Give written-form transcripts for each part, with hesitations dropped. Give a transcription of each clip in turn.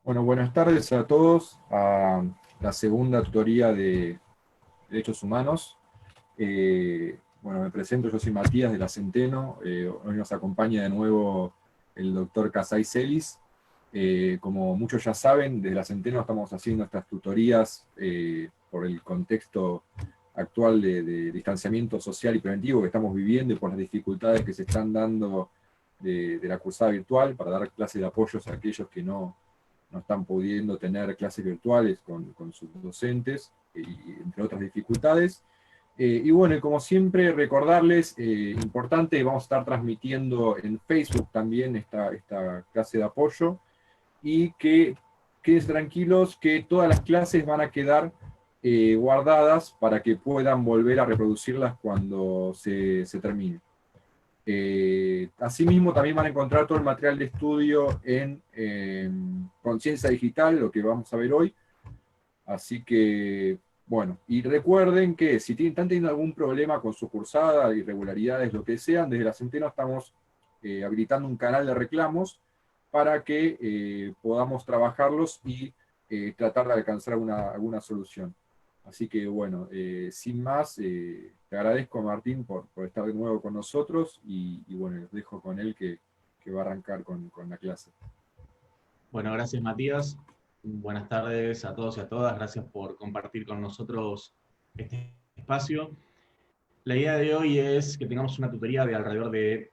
Bueno, buenas tardes a todos a la segunda tutoría de Derechos Humanos. Bueno, me presento, yo soy Matías de la Centeno. Hoy nos acompaña de nuevo el doctor Casay Celis. Como muchos ya saben, desde la Centeno estamos haciendo estas tutorías por el contexto actual de distanciamiento social y preventivo que estamos viviendo y por las dificultades que se están dando de la cursada virtual para dar clases de apoyos a aquellos que no están pudiendo tener clases virtuales con sus docentes, y entre otras dificultades. Y bueno, como siempre, recordarles, importante, vamos a estar transmitiendo en Facebook también esta clase de apoyo, y que queden tranquilos que todas las clases van a quedar guardadas para que puedan volver a reproducirlas cuando se termine. Asimismo, también van a encontrar todo el material de estudio en Conciencia Digital, lo que vamos a ver hoy. Así que, bueno, y recuerden que si están teniendo algún problema con su cursada, irregularidades, lo que sean, desde la Centeno estamos habilitando un canal de reclamos para que podamos trabajarlos y tratar de alcanzar alguna solución. Así que bueno, sin más, te agradezco, Martín, por estar de nuevo con nosotros, y bueno, los dejo con él que va a arrancar con la clase. Bueno, gracias Matías. Buenas tardes a todos y a todas. Gracias por compartir con nosotros este espacio. La idea de hoy es que tengamos una tutoría de alrededor de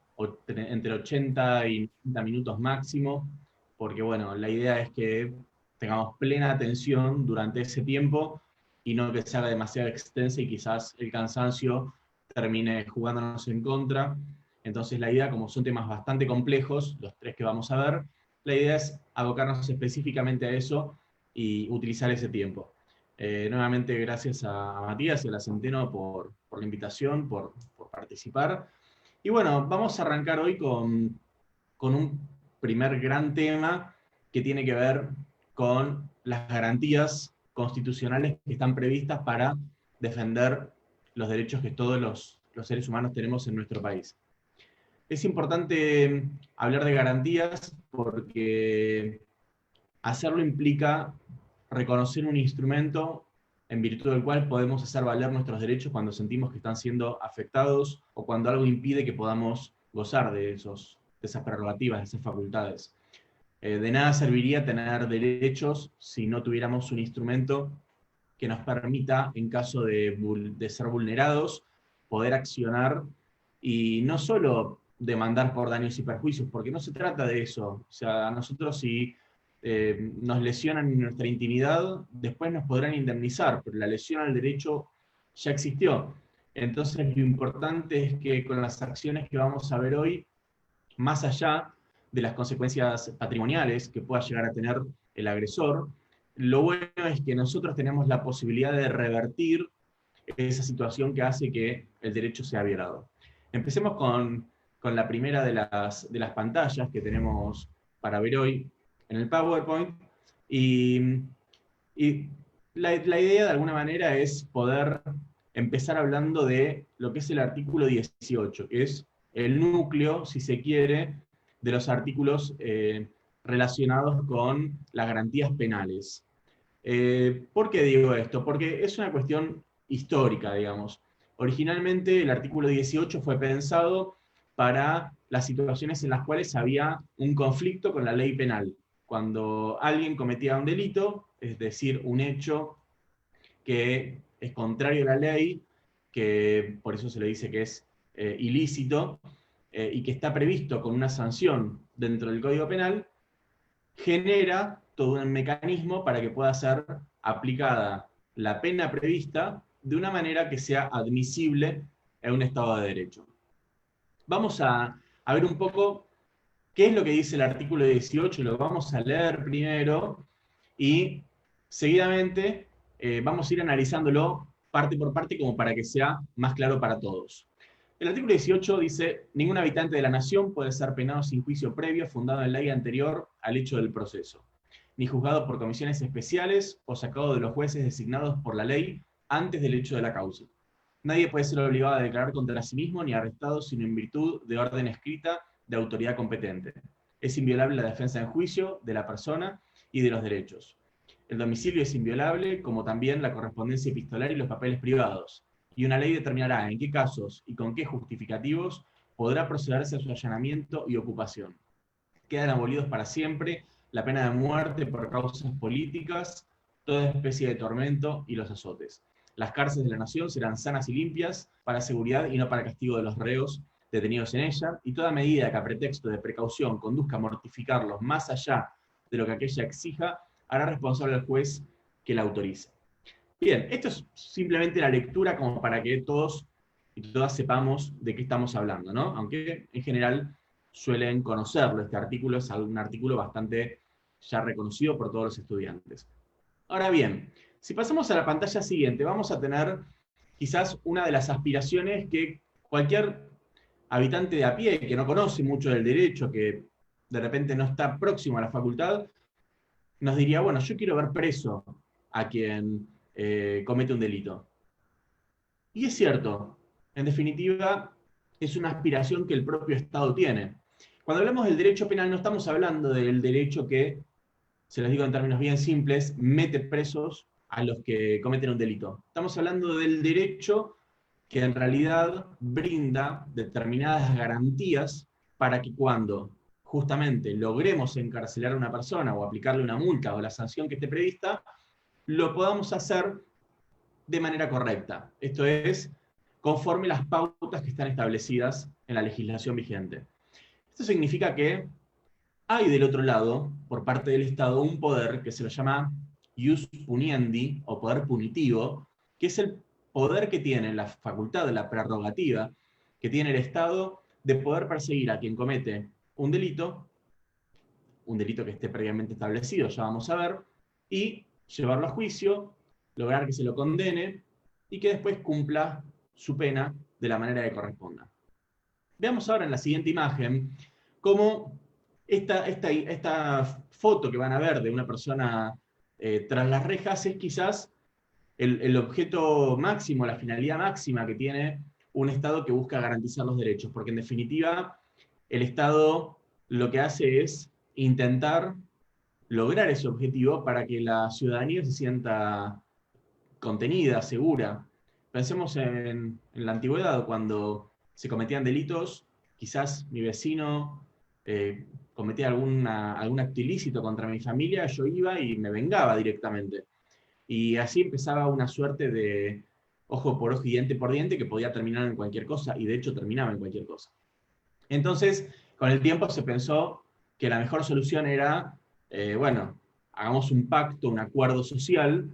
entre 80 y 90 minutos máximo, porque bueno, la idea es que tengamos plena atención durante ese tiempo y no que se haga demasiado extensa y quizás el cansancio termine jugándonos en contra. Entonces la idea, como son temas bastante complejos, los tres que vamos a ver, la idea es abocarnos específicamente a eso y utilizar ese tiempo. Nuevamente, gracias a Matías y a la Centeno por la invitación, por participar. Y bueno, vamos a arrancar hoy con un primer gran tema que tiene que ver con las garantías constitucionales que están previstas para defender los derechos que todos los seres humanos tenemos en nuestro país. Es importante hablar de garantías porque hacerlo implica reconocer un instrumento en virtud del cual podemos hacer valer nuestros derechos cuando sentimos que están siendo afectados o cuando algo impide que podamos gozar de esas prerrogativas, de esas facultades. De nada serviría tener derechos si no tuviéramos un instrumento que nos permita, en caso de ser vulnerados, poder accionar y no solo demandar por daños y perjuicios, porque no se trata de eso. O sea, a nosotros si nos lesionan en nuestra intimidad, después nos podrán indemnizar, pero la lesión al derecho ya existió. Entonces lo importante es que con las acciones que vamos a ver hoy, más allá de las consecuencias patrimoniales que pueda llegar a tener el agresor, lo bueno es que nosotros tenemos la posibilidad de revertir esa situación que hace que el derecho sea violado. Empecemos con la primera de las pantallas que tenemos para ver hoy en el PowerPoint. Y, y la idea de alguna manera es poder empezar hablando de lo que es el artículo 18, que es el núcleo, si se quiere, de los artículos relacionados con las garantías penales. ¿Por qué digo esto? Porque es una cuestión histórica, digamos. Originalmente el artículo 18 fue pensado para las situaciones en las cuales había un conflicto con la ley penal. Cuando alguien cometía un delito, es decir, un hecho que es contrario a la ley, que por eso se le dice que es ilícito, y que está previsto con una sanción dentro del Código Penal, genera todo un mecanismo para que pueda ser aplicada la pena prevista de una manera que sea admisible en un Estado de Derecho. Vamos a ver un poco qué es lo que dice el artículo 18, lo vamos a leer primero y seguidamente vamos a ir analizándolo parte por parte como para que sea más claro para todos. El artículo 18 dice: ningún habitante de la nación puede ser penado sin juicio previo fundado en ley anterior al hecho del proceso, ni juzgado por comisiones especiales o sacado de los jueces designados por la ley antes del hecho de la causa. Nadie puede ser obligado a declarar contra sí mismo ni arrestado sino en virtud de orden escrita de autoridad competente. Es inviolable la defensa en juicio de la persona y de los derechos. El domicilio es inviolable, como también la correspondencia epistolar y los papeles privados. Y una ley determinará en qué casos y con qué justificativos podrá procederse a su allanamiento y ocupación. Quedan abolidos para siempre la pena de muerte por causas políticas, toda especie de tormento y los azotes. Las cárceles de la nación serán sanas y limpias para seguridad y no para castigo de los reos detenidos en ella, y toda medida que a pretexto de precaución conduzca a mortificarlos más allá de lo que aquella exija, hará responsable al juez que la autorice. Bien, esto es simplemente la lectura como para que todos y todas sepamos de qué estamos hablando, ¿no? Aunque en general suelen conocerlo. Este artículo es un artículo bastante ya reconocido por todos los estudiantes. Ahora bien, si pasamos a la pantalla siguiente, vamos a tener quizás una de las aspiraciones que cualquier habitante de a pie que no conoce mucho del derecho, que de repente no está próximo a la facultad, nos diría, bueno, yo quiero ver preso a quien comete un delito. Y es cierto, en definitiva, es una aspiración que el propio Estado tiene. Cuando hablamos del derecho penal no estamos hablando del derecho que, se los digo en términos bien simples, mete presos a los que cometen un delito. Estamos hablando del derecho que en realidad brinda determinadas garantías para que cuando justamente logremos encarcelar a una persona o aplicarle una multa o la sanción que esté prevista, lo podamos hacer de manera correcta. Esto es, conforme las pautas que están establecidas en la legislación vigente. Esto significa que hay del otro lado, por parte del Estado, un poder que se lo llama ius puniendi, o poder punitivo, que es el poder que tiene la facultad, la prerrogativa que tiene el Estado de poder perseguir a quien comete un delito que esté previamente establecido, ya vamos a ver, y llevarlo a juicio, lograr que se lo condene y que después cumpla su pena de la manera que corresponda. Veamos ahora en la siguiente imagen cómo esta foto que van a ver de una persona tras las rejas es quizás el objeto máximo, la finalidad máxima que tiene un Estado que busca garantizar los derechos, porque en definitiva el Estado lo que hace es intentar lograr ese objetivo para que la ciudadanía se sienta contenida, segura. Pensemos en la antigüedad, cuando se cometían delitos, quizás mi vecino cometía algún acto ilícito contra mi familia, yo iba y me vengaba directamente. Y así empezaba una suerte de ojo por ojo y diente por diente que podía terminar en cualquier cosa, y de hecho terminaba en cualquier cosa. Entonces, con el tiempo se pensó que la mejor solución era, bueno, hagamos un pacto, un acuerdo social,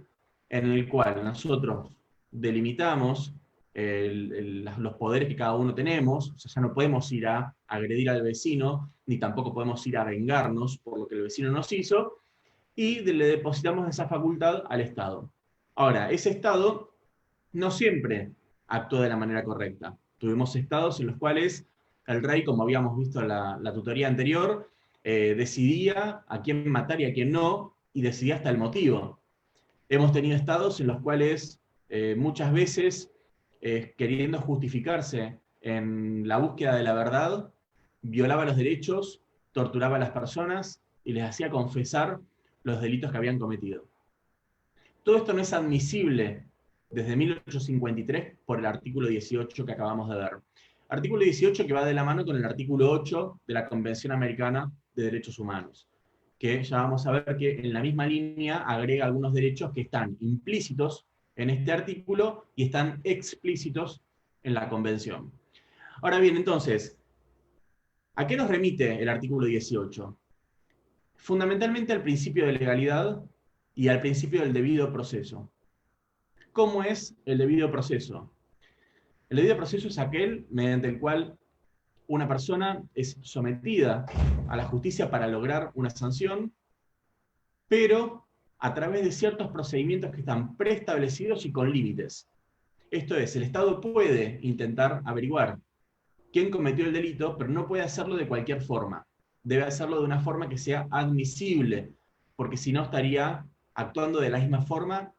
en el cual nosotros delimitamos los poderes que cada uno tenemos, o sea, ya no podemos ir a agredir al vecino, ni tampoco podemos ir a vengarnos por lo que el vecino nos hizo, y le depositamos esa facultad al Estado. Ahora, ese Estado no siempre actuó de la manera correcta. Tuvimos estados en los cuales el rey, como habíamos visto en la tutoría anterior, decidía a quién matar y a quién no, y decidía hasta el motivo. Hemos tenido estados en los cuales muchas veces, queriendo justificarse en la búsqueda de la verdad, violaba los derechos, torturaba a las personas y les hacía confesar los delitos que habían cometido. Todo esto no es admisible desde 1853 por el artículo 18 que acabamos de ver. Artículo 18 que va de la mano con el artículo 8 de la Convención Americana de Derechos Humanos, que ya vamos a ver que en la misma línea agrega algunos derechos que están implícitos en este artículo y están explícitos en la Convención. Ahora bien, entonces, ¿a qué nos remite el artículo 18? Fundamentalmente al principio de legalidad y al principio del debido proceso. ¿Cómo es el debido proceso? El debido proceso es aquel mediante el cual una persona es sometida a la justicia para lograr una sanción, pero a través de ciertos procedimientos que están preestablecidos y con límites. Esto es, el Estado puede intentar averiguar quién cometió el delito, pero no puede hacerlo de cualquier forma. Debe hacerlo de una forma que sea admisible, porque si no estaría actuando de la misma forma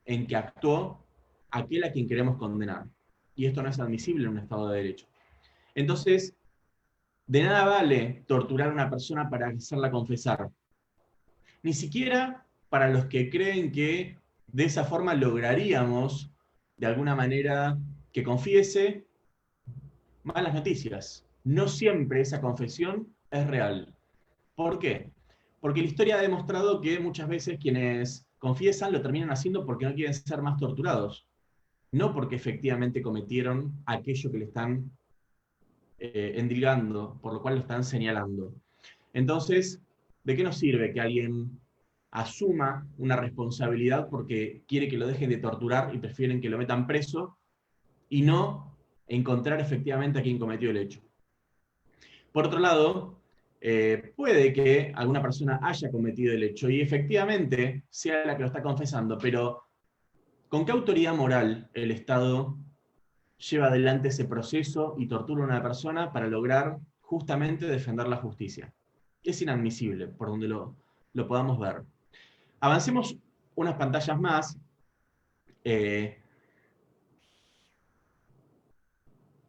en que actuó aquel a quien queremos condenar. Y esto no es admisible en un Estado de Derecho. Entonces, de nada vale torturar a una persona para hacerla confesar. ni siquiera para los que creen que de esa forma lograríamos, de alguna manera, que confiese malas noticias. No siempre esa confesión es real. ¿Por qué? Porque la historia ha demostrado que muchas veces quienes confiesan lo terminan haciendo porque no quieren ser más torturados, no porque efectivamente cometieron aquello que le están endilgando, por lo cual lo están señalando. Entonces, ¿de qué nos sirve que alguien asuma una responsabilidad porque quiere que lo dejen de torturar y prefieren que lo metan preso y no encontrar efectivamente a quien cometió el hecho? Por otro lado, puede que alguna persona haya cometido el hecho y efectivamente sea la que lo está confesando, pero ¿con qué autoridad moral el Estado lleva adelante ese proceso y tortura a una persona para lograr justamente defender la justicia? Es inadmisible, por donde lo podamos ver. Avancemos unas pantallas más. Eh,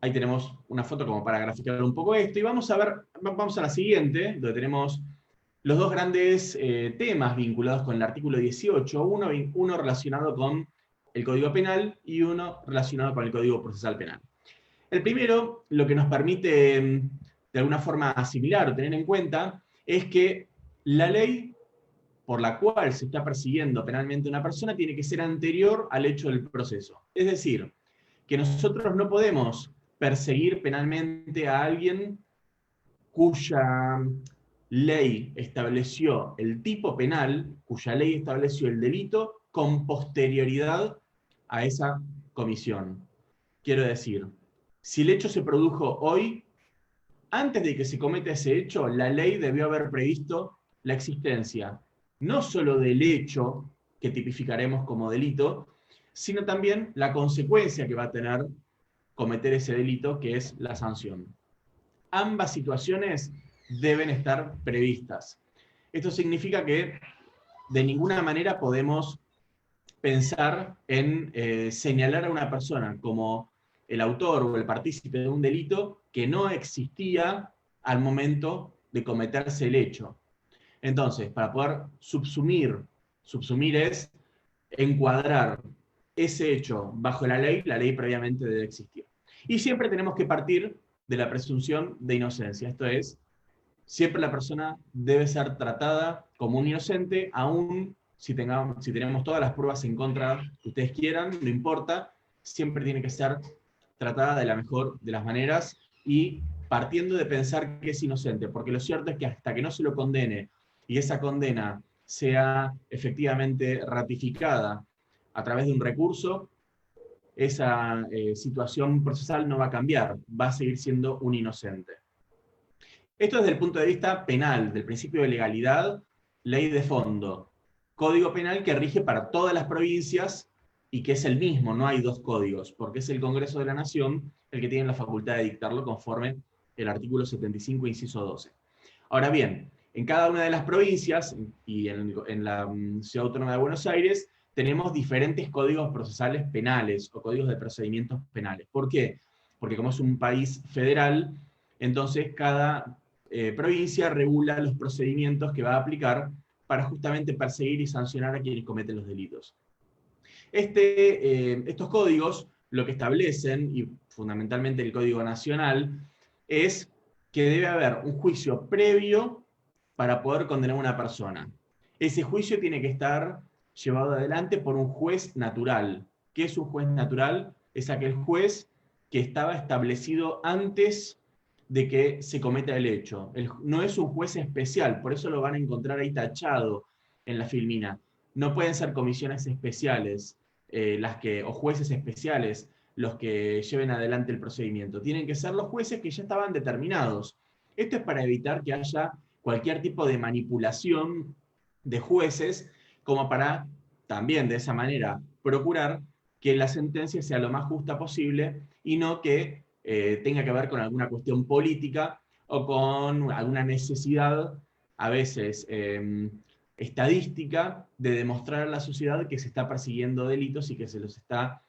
Ahí tenemos una foto como para graficar un poco esto. Y vamos a ver, vamos a la siguiente, donde tenemos los dos grandes temas vinculados con el artículo 18, uno relacionado con el Código Penal y uno relacionado con el Código Procesal Penal. El primero, lo que nos permite de alguna forma asimilar o tener en cuenta, es que la ley por la cual se está persiguiendo penalmente a una persona tiene que ser anterior al hecho del proceso. Es decir, que nosotros no podemos perseguir penalmente a alguien cuya ley estableció el tipo penal, cuya ley estableció el delito, con posterioridad a esa comisión. Quiero decir, si el hecho se produjo hoy, antes de que se cometa ese hecho, la ley debió haber previsto la existencia no solo del hecho que tipificaremos como delito, sino también la consecuencia que va a tener cometer ese delito, que es la sanción. Ambas situaciones deben estar previstas. Esto significa que de ninguna manera podemos pensar en señalar a una persona como el autor o el partícipe de un delito que no existía al momento de cometerse el hecho. Entonces, para poder subsumir es encuadrar ese hecho bajo la ley previamente debe existir. Y siempre tenemos que partir de la presunción de inocencia, esto es, siempre la persona debe ser tratada como un inocente, aun si tenemos todas las pruebas en contra que ustedes quieran, no importa, siempre tiene que ser tratada de la mejor de las maneras y partiendo de pensar que es inocente, porque lo cierto es que hasta que no se lo condene y esa condena sea efectivamente ratificada a través de un recurso, esa situación procesal no va a cambiar, va a seguir siendo un inocente. Esto desde el punto de vista penal, del principio de legalidad, ley de fondo, código penal que rige para todas las provincias y que es el mismo, no hay dos códigos, porque es el Congreso de la Nación el que tiene la facultad de dictarlo conforme el artículo 75, inciso 12. Ahora bien, en cada una de las provincias y en la Ciudad Autónoma de Buenos Aires tenemos diferentes códigos procesales penales o códigos de procedimientos penales. ¿Por qué? Porque como es un país federal, entonces cada provincia regula los procedimientos que va a aplicar para justamente perseguir y sancionar a quienes cometen los delitos. Estos códigos lo que establecen, y fundamentalmente el Código Nacional, es que debe haber un juicio previo para poder condenar a una persona. Ese juicio tiene que estar llevado adelante por un juez natural. ¿Qué es un juez natural? Es aquel juez que estaba establecido antes de que se cometa el hecho. No es un juez especial, por eso lo van a encontrar ahí tachado en la filmina. No pueden ser comisiones especiales o jueces especiales los que lleven adelante el procedimiento. Tienen que ser los jueces que ya estaban determinados. Esto es para evitar que haya cualquier tipo de manipulación de jueces, como para también de esa manera procurar que la sentencia sea lo más justa posible y no que tenga que ver con alguna cuestión política o con alguna necesidad, a veces estadística, de demostrar a la sociedad que se está persiguiendo delitos y que se los está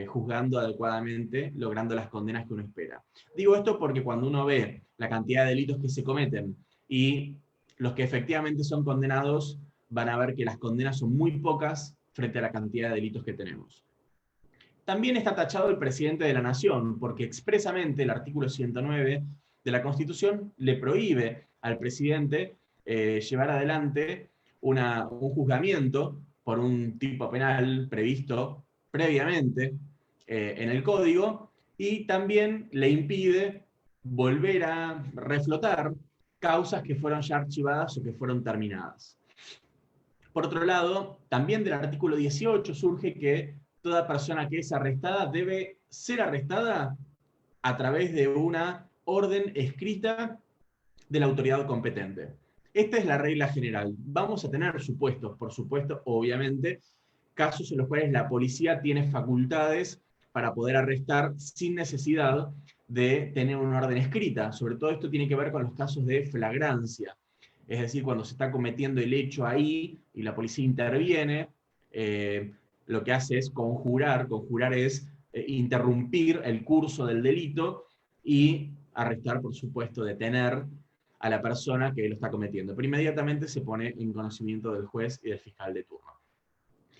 juzgando adecuadamente, logrando las condenas que uno espera. Digo esto porque cuando uno ve la cantidad de delitos que se cometen y los que efectivamente son condenados van a ver que las condenas son muy pocas frente a la cantidad de delitos que tenemos. También está tachado el presidente de la Nación, porque expresamente el artículo 109 de la Constitución le prohíbe al presidente llevar adelante un juzgamiento por un tipo penal previsto previamente en el Código, y también le impide volver a reflotar causas que fueron ya archivadas o que fueron terminadas. Por otro lado, también del artículo 18 surge que toda persona que es arrestada debe ser arrestada a través de una orden escrita de la autoridad competente. Esta es la regla general. Vamos a tener supuestos, por supuesto, obviamente, casos en los cuales la policía tiene facultades para poder arrestar sin necesidad de tener una orden escrita. Sobre todo esto tiene que ver con los casos de flagrancia. Es decir, cuando se está cometiendo el hecho ahí y la policía interviene, lo que hace es conjurar. Conjurar es interrumpir el curso del delito y arrestar, por supuesto, detener a la persona que lo está cometiendo. Pero inmediatamente se pone en conocimiento del juez y del fiscal de turno.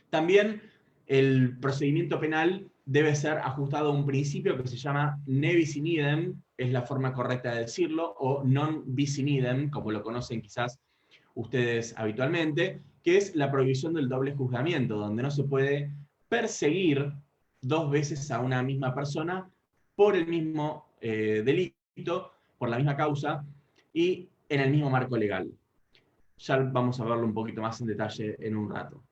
También el procedimiento penal debe ser ajustado a un principio que se llama ne bis in idem, es la forma correcta de decirlo, o non bis in idem, como lo conocen quizás ustedes habitualmente, que es la prohibición del doble juzgamiento, donde no se puede perseguir dos veces a una misma persona por el mismo delito, por la misma causa y en el mismo marco legal. Ya vamos a verlo un poquito más en detalle en un rato.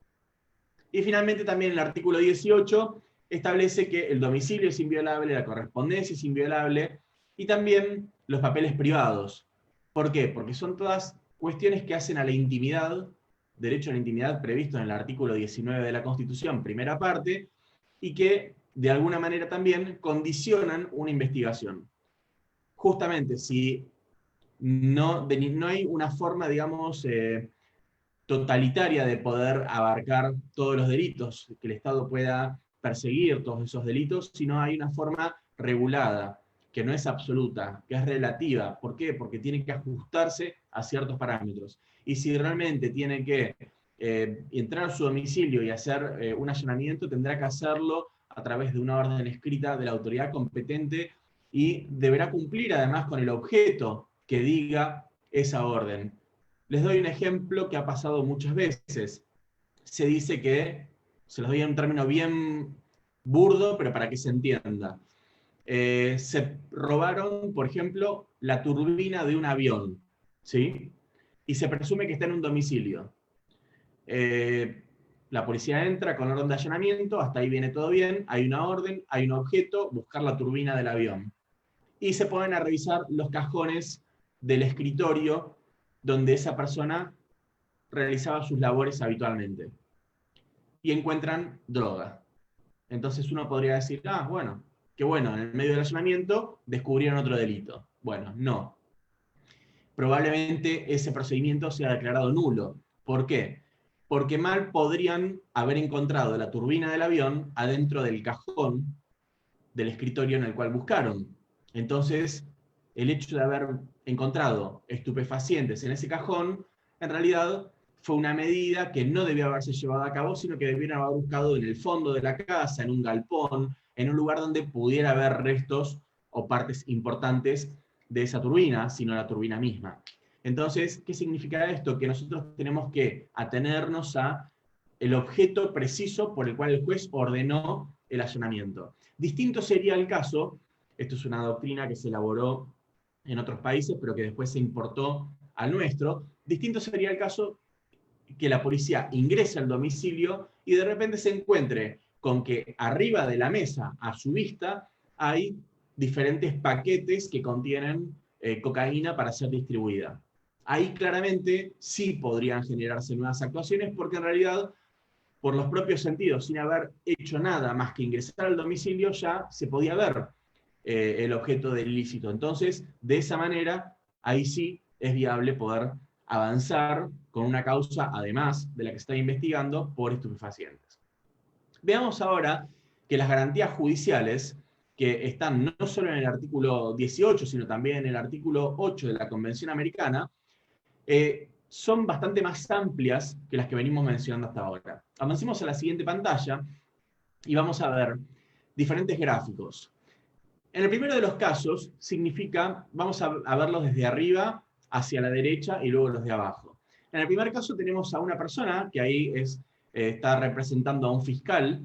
Y finalmente también el artículo 18 establece que el domicilio es inviolable, la correspondencia es inviolable, y también los papeles privados. ¿Por qué? Porque son todas cuestiones que hacen a la intimidad, derecho a la intimidad previsto en el artículo 19 de la Constitución, primera parte, y que de alguna manera también condicionan una investigación. Justamente, si no hay una forma, digamos, totalitaria de poder abarcar todos los delitos, que el Estado pueda perseguir todos esos delitos, sino hay una forma regulada, que no es absoluta, que es relativa. ¿Por qué? Porque tiene que ajustarse a ciertos parámetros. Y si realmente tiene que entrar a su domicilio y hacer un allanamiento, tendrá que hacerlo a través de una orden escrita de la autoridad competente y deberá cumplir además con el objeto que diga esa orden. Les doy un ejemplo que ha pasado muchas veces. Se dice que, se los doy en un término bien burdo, pero para que se entienda. Se robaron, por ejemplo, la turbina de un avión, ¿sí? Y se presume que está en un domicilio. La policía entra con orden de allanamiento, hasta ahí viene todo bien, hay una orden, hay un objeto, buscar la turbina del avión. Y se ponen a revisar los cajones del escritorio donde esa persona realizaba sus labores habitualmente. Y encuentran droga. Entonces uno podría decir, bueno, qué bueno, en el medio del allanamiento descubrieron otro delito. Bueno, no. Probablemente ese procedimiento sea declarado nulo. ¿Por qué? Porque mal podrían haber encontrado la turbina del avión adentro del cajón del escritorio en el cual buscaron. Entonces, el hecho de haber encontrado estupefacientes en ese cajón, en realidad fue una medida que no debió haberse llevado a cabo, sino que debieron haber buscado en el fondo de la casa, en un galpón, en un lugar donde pudiera haber restos o partes importantes de esa turbina, sino la turbina misma. Entonces, ¿qué significa esto? Que nosotros tenemos que atenernos a el objeto preciso por el cual el juez ordenó el allanamiento. Distinto sería el caso, esto es una doctrina que se elaboró en otros países, pero que después se importó al nuestro, distinto sería el caso que la policía ingrese al domicilio y de repente se encuentre con que arriba de la mesa, a su vista, hay diferentes paquetes que contienen cocaína para ser distribuida. Ahí claramente sí podrían generarse nuevas actuaciones porque en realidad, por los propios sentidos, sin haber hecho nada más que ingresar al domicilio, ya se podía ver el objeto del ilícito. Entonces, de esa manera, ahí sí es viable poder avanzar con una causa, además de la que se está investigando, por estupefacientes. Veamos ahora que las garantías judiciales, que están no solo en el artículo 18, sino también en el artículo 8 de la Convención Americana, son bastante más amplias que las que venimos mencionando hasta ahora. Avancemos a la siguiente pantalla y vamos a ver diferentes gráficos. En el primero de los casos significa, vamos a verlos desde arriba hacia la derecha y luego los de abajo. En el primer caso tenemos a una persona, que ahí está representando a un fiscal,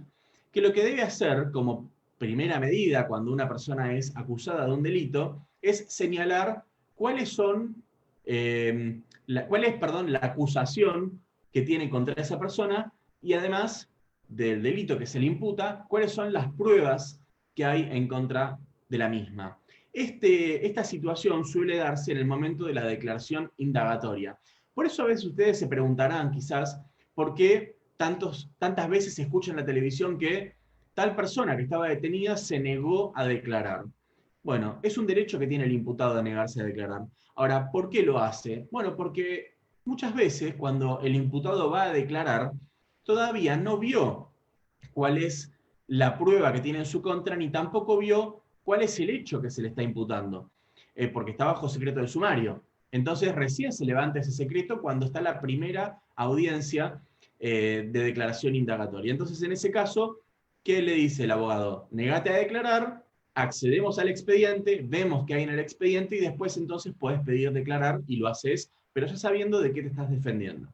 que lo que debe hacer como primera medida cuando una persona es acusada de un delito es señalar cuáles son, la acusación que tiene contra esa persona y además del delito que se le imputa, cuáles son las pruebas que hay en contra de la misma. Esta situación suele darse en el momento de la declaración indagatoria. Por eso a veces ustedes se preguntarán quizás por qué tantas veces se escucha en la televisión que tal persona que estaba detenida se negó a declarar. Bueno, es un derecho que tiene el imputado de negarse a declarar. Ahora, ¿por qué lo hace? Bueno, porque muchas veces cuando el imputado va a declarar, todavía no vio cuál es la prueba que tiene en su contra, ni tampoco vio cuál es el hecho que se le está imputando, porque está bajo secreto de sumario. Entonces recién se levanta ese secreto cuando está la primera audiencia de declaración indagatoria. Entonces en ese caso, ¿qué le dice el abogado? Negate a declarar, accedemos al expediente, vemos qué hay en el expediente y después entonces puedes pedir declarar y lo haces, pero ya sabiendo de qué te estás defendiendo.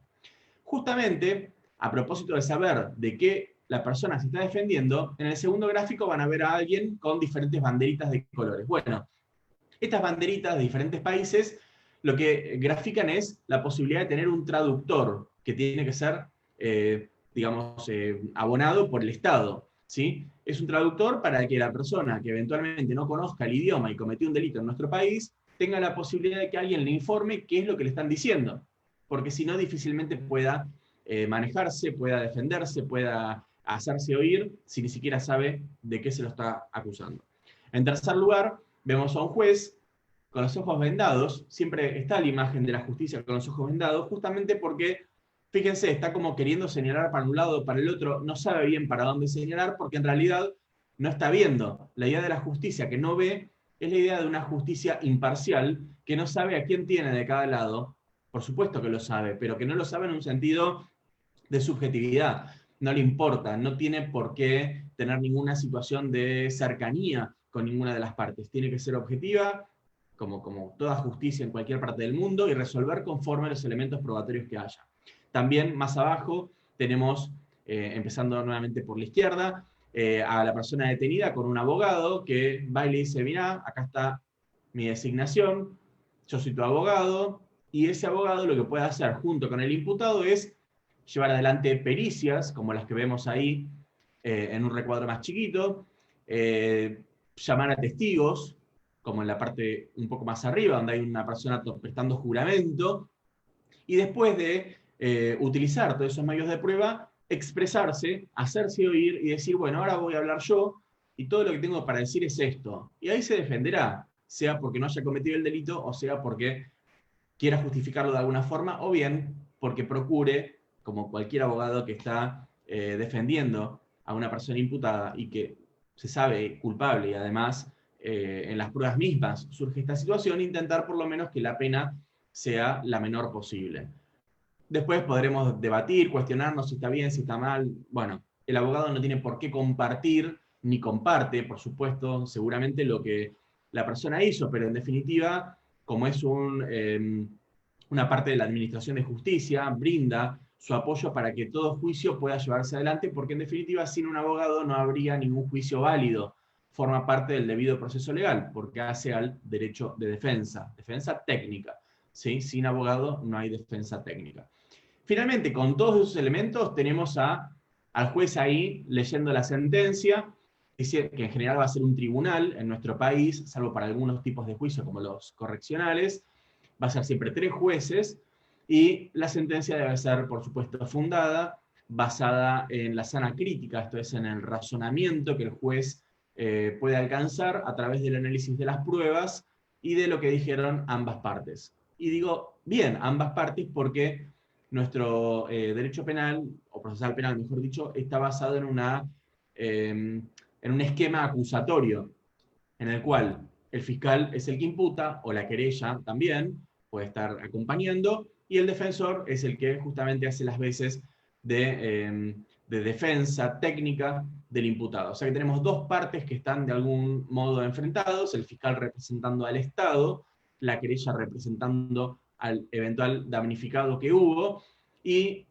Justamente, a propósito de saber de qué la persona se está defendiendo, en el segundo gráfico van a ver a alguien con diferentes banderitas de colores. Bueno, estas banderitas de diferentes países lo que grafican es la posibilidad de tener un traductor que tiene que ser, abonado por el Estado. ¿Sí? Es un traductor para que la persona que eventualmente no conozca el idioma y cometió un delito en nuestro país tenga la posibilidad de que alguien le informe qué es lo que le están diciendo. Porque si no, difícilmente pueda manejarse, pueda defenderse, pueda hacerse oír si ni siquiera sabe de qué se lo está acusando. En tercer lugar, vemos a un juez con los ojos vendados. Siempre está la imagen de la justicia con los ojos vendados, justamente porque, fíjense, está como queriendo señalar para un lado o para el otro, no sabe bien para dónde señalar, porque en realidad no está viendo. La idea de la justicia que no ve es la idea de una justicia imparcial, que no sabe a quién tiene de cada lado. Por supuesto que lo sabe, pero que no lo sabe en un sentido de subjetividad. No le importa, no tiene por qué tener ninguna situación de cercanía con ninguna de las partes. Tiene que ser objetiva, como toda justicia en cualquier parte del mundo, y resolver conforme a los elementos probatorios que haya. También más abajo tenemos, empezando nuevamente por la izquierda, a la persona detenida con un abogado que va y le dice, mirá, acá está mi designación, yo soy tu abogado, y ese abogado lo que puede hacer junto con el imputado es llevar adelante pericias, como las que vemos ahí en un recuadro más chiquito, llamar a testigos, como en la parte un poco más arriba, donde hay una persona prestando juramento, y después de utilizar todos esos medios de prueba, expresarse, hacerse oír y decir, bueno, ahora voy a hablar yo, y todo lo que tengo para decir es esto. Y ahí se defenderá, sea porque no haya cometido el delito, o sea porque quiera justificarlo de alguna forma, o bien porque procure, como cualquier abogado que está defendiendo a una persona imputada y que se sabe culpable y además en las pruebas mismas surge esta situación, intentar por lo menos que la pena sea la menor posible. Después podremos debatir, cuestionarnos si está bien, si está mal. Bueno, el abogado no tiene por qué compartir, ni comparte, por supuesto, seguramente lo que la persona hizo, pero en definitiva, como es una parte de la Administración de Justicia, brinda su apoyo para que todo juicio pueda llevarse adelante, porque en definitiva, sin un abogado no habría ningún juicio válido. Forma parte del debido proceso legal, porque hace al derecho de defensa técnica. ¿Sí? Sin abogado no hay defensa técnica. Finalmente, con todos esos elementos, tenemos al juez ahí leyendo la sentencia, dice que en general va a ser un tribunal en nuestro país, salvo para algunos tipos de juicios como los correccionales, va a ser siempre 3 jueces, y la sentencia debe ser, por supuesto, fundada, basada en la sana crítica, esto es, en el razonamiento que el juez puede alcanzar a través del análisis de las pruebas y de lo que dijeron ambas partes. Y digo, bien, ambas partes porque nuestro derecho penal, o procesal penal, mejor dicho, está basado en un esquema acusatorio, en el cual el fiscal es el que imputa, o la querella también, puede estar acompañando, y el defensor es el que justamente hace las veces de defensa técnica del imputado. O sea que tenemos dos partes que están de algún modo enfrentados, el fiscal representando al Estado, la querella representando al eventual damnificado que hubo, y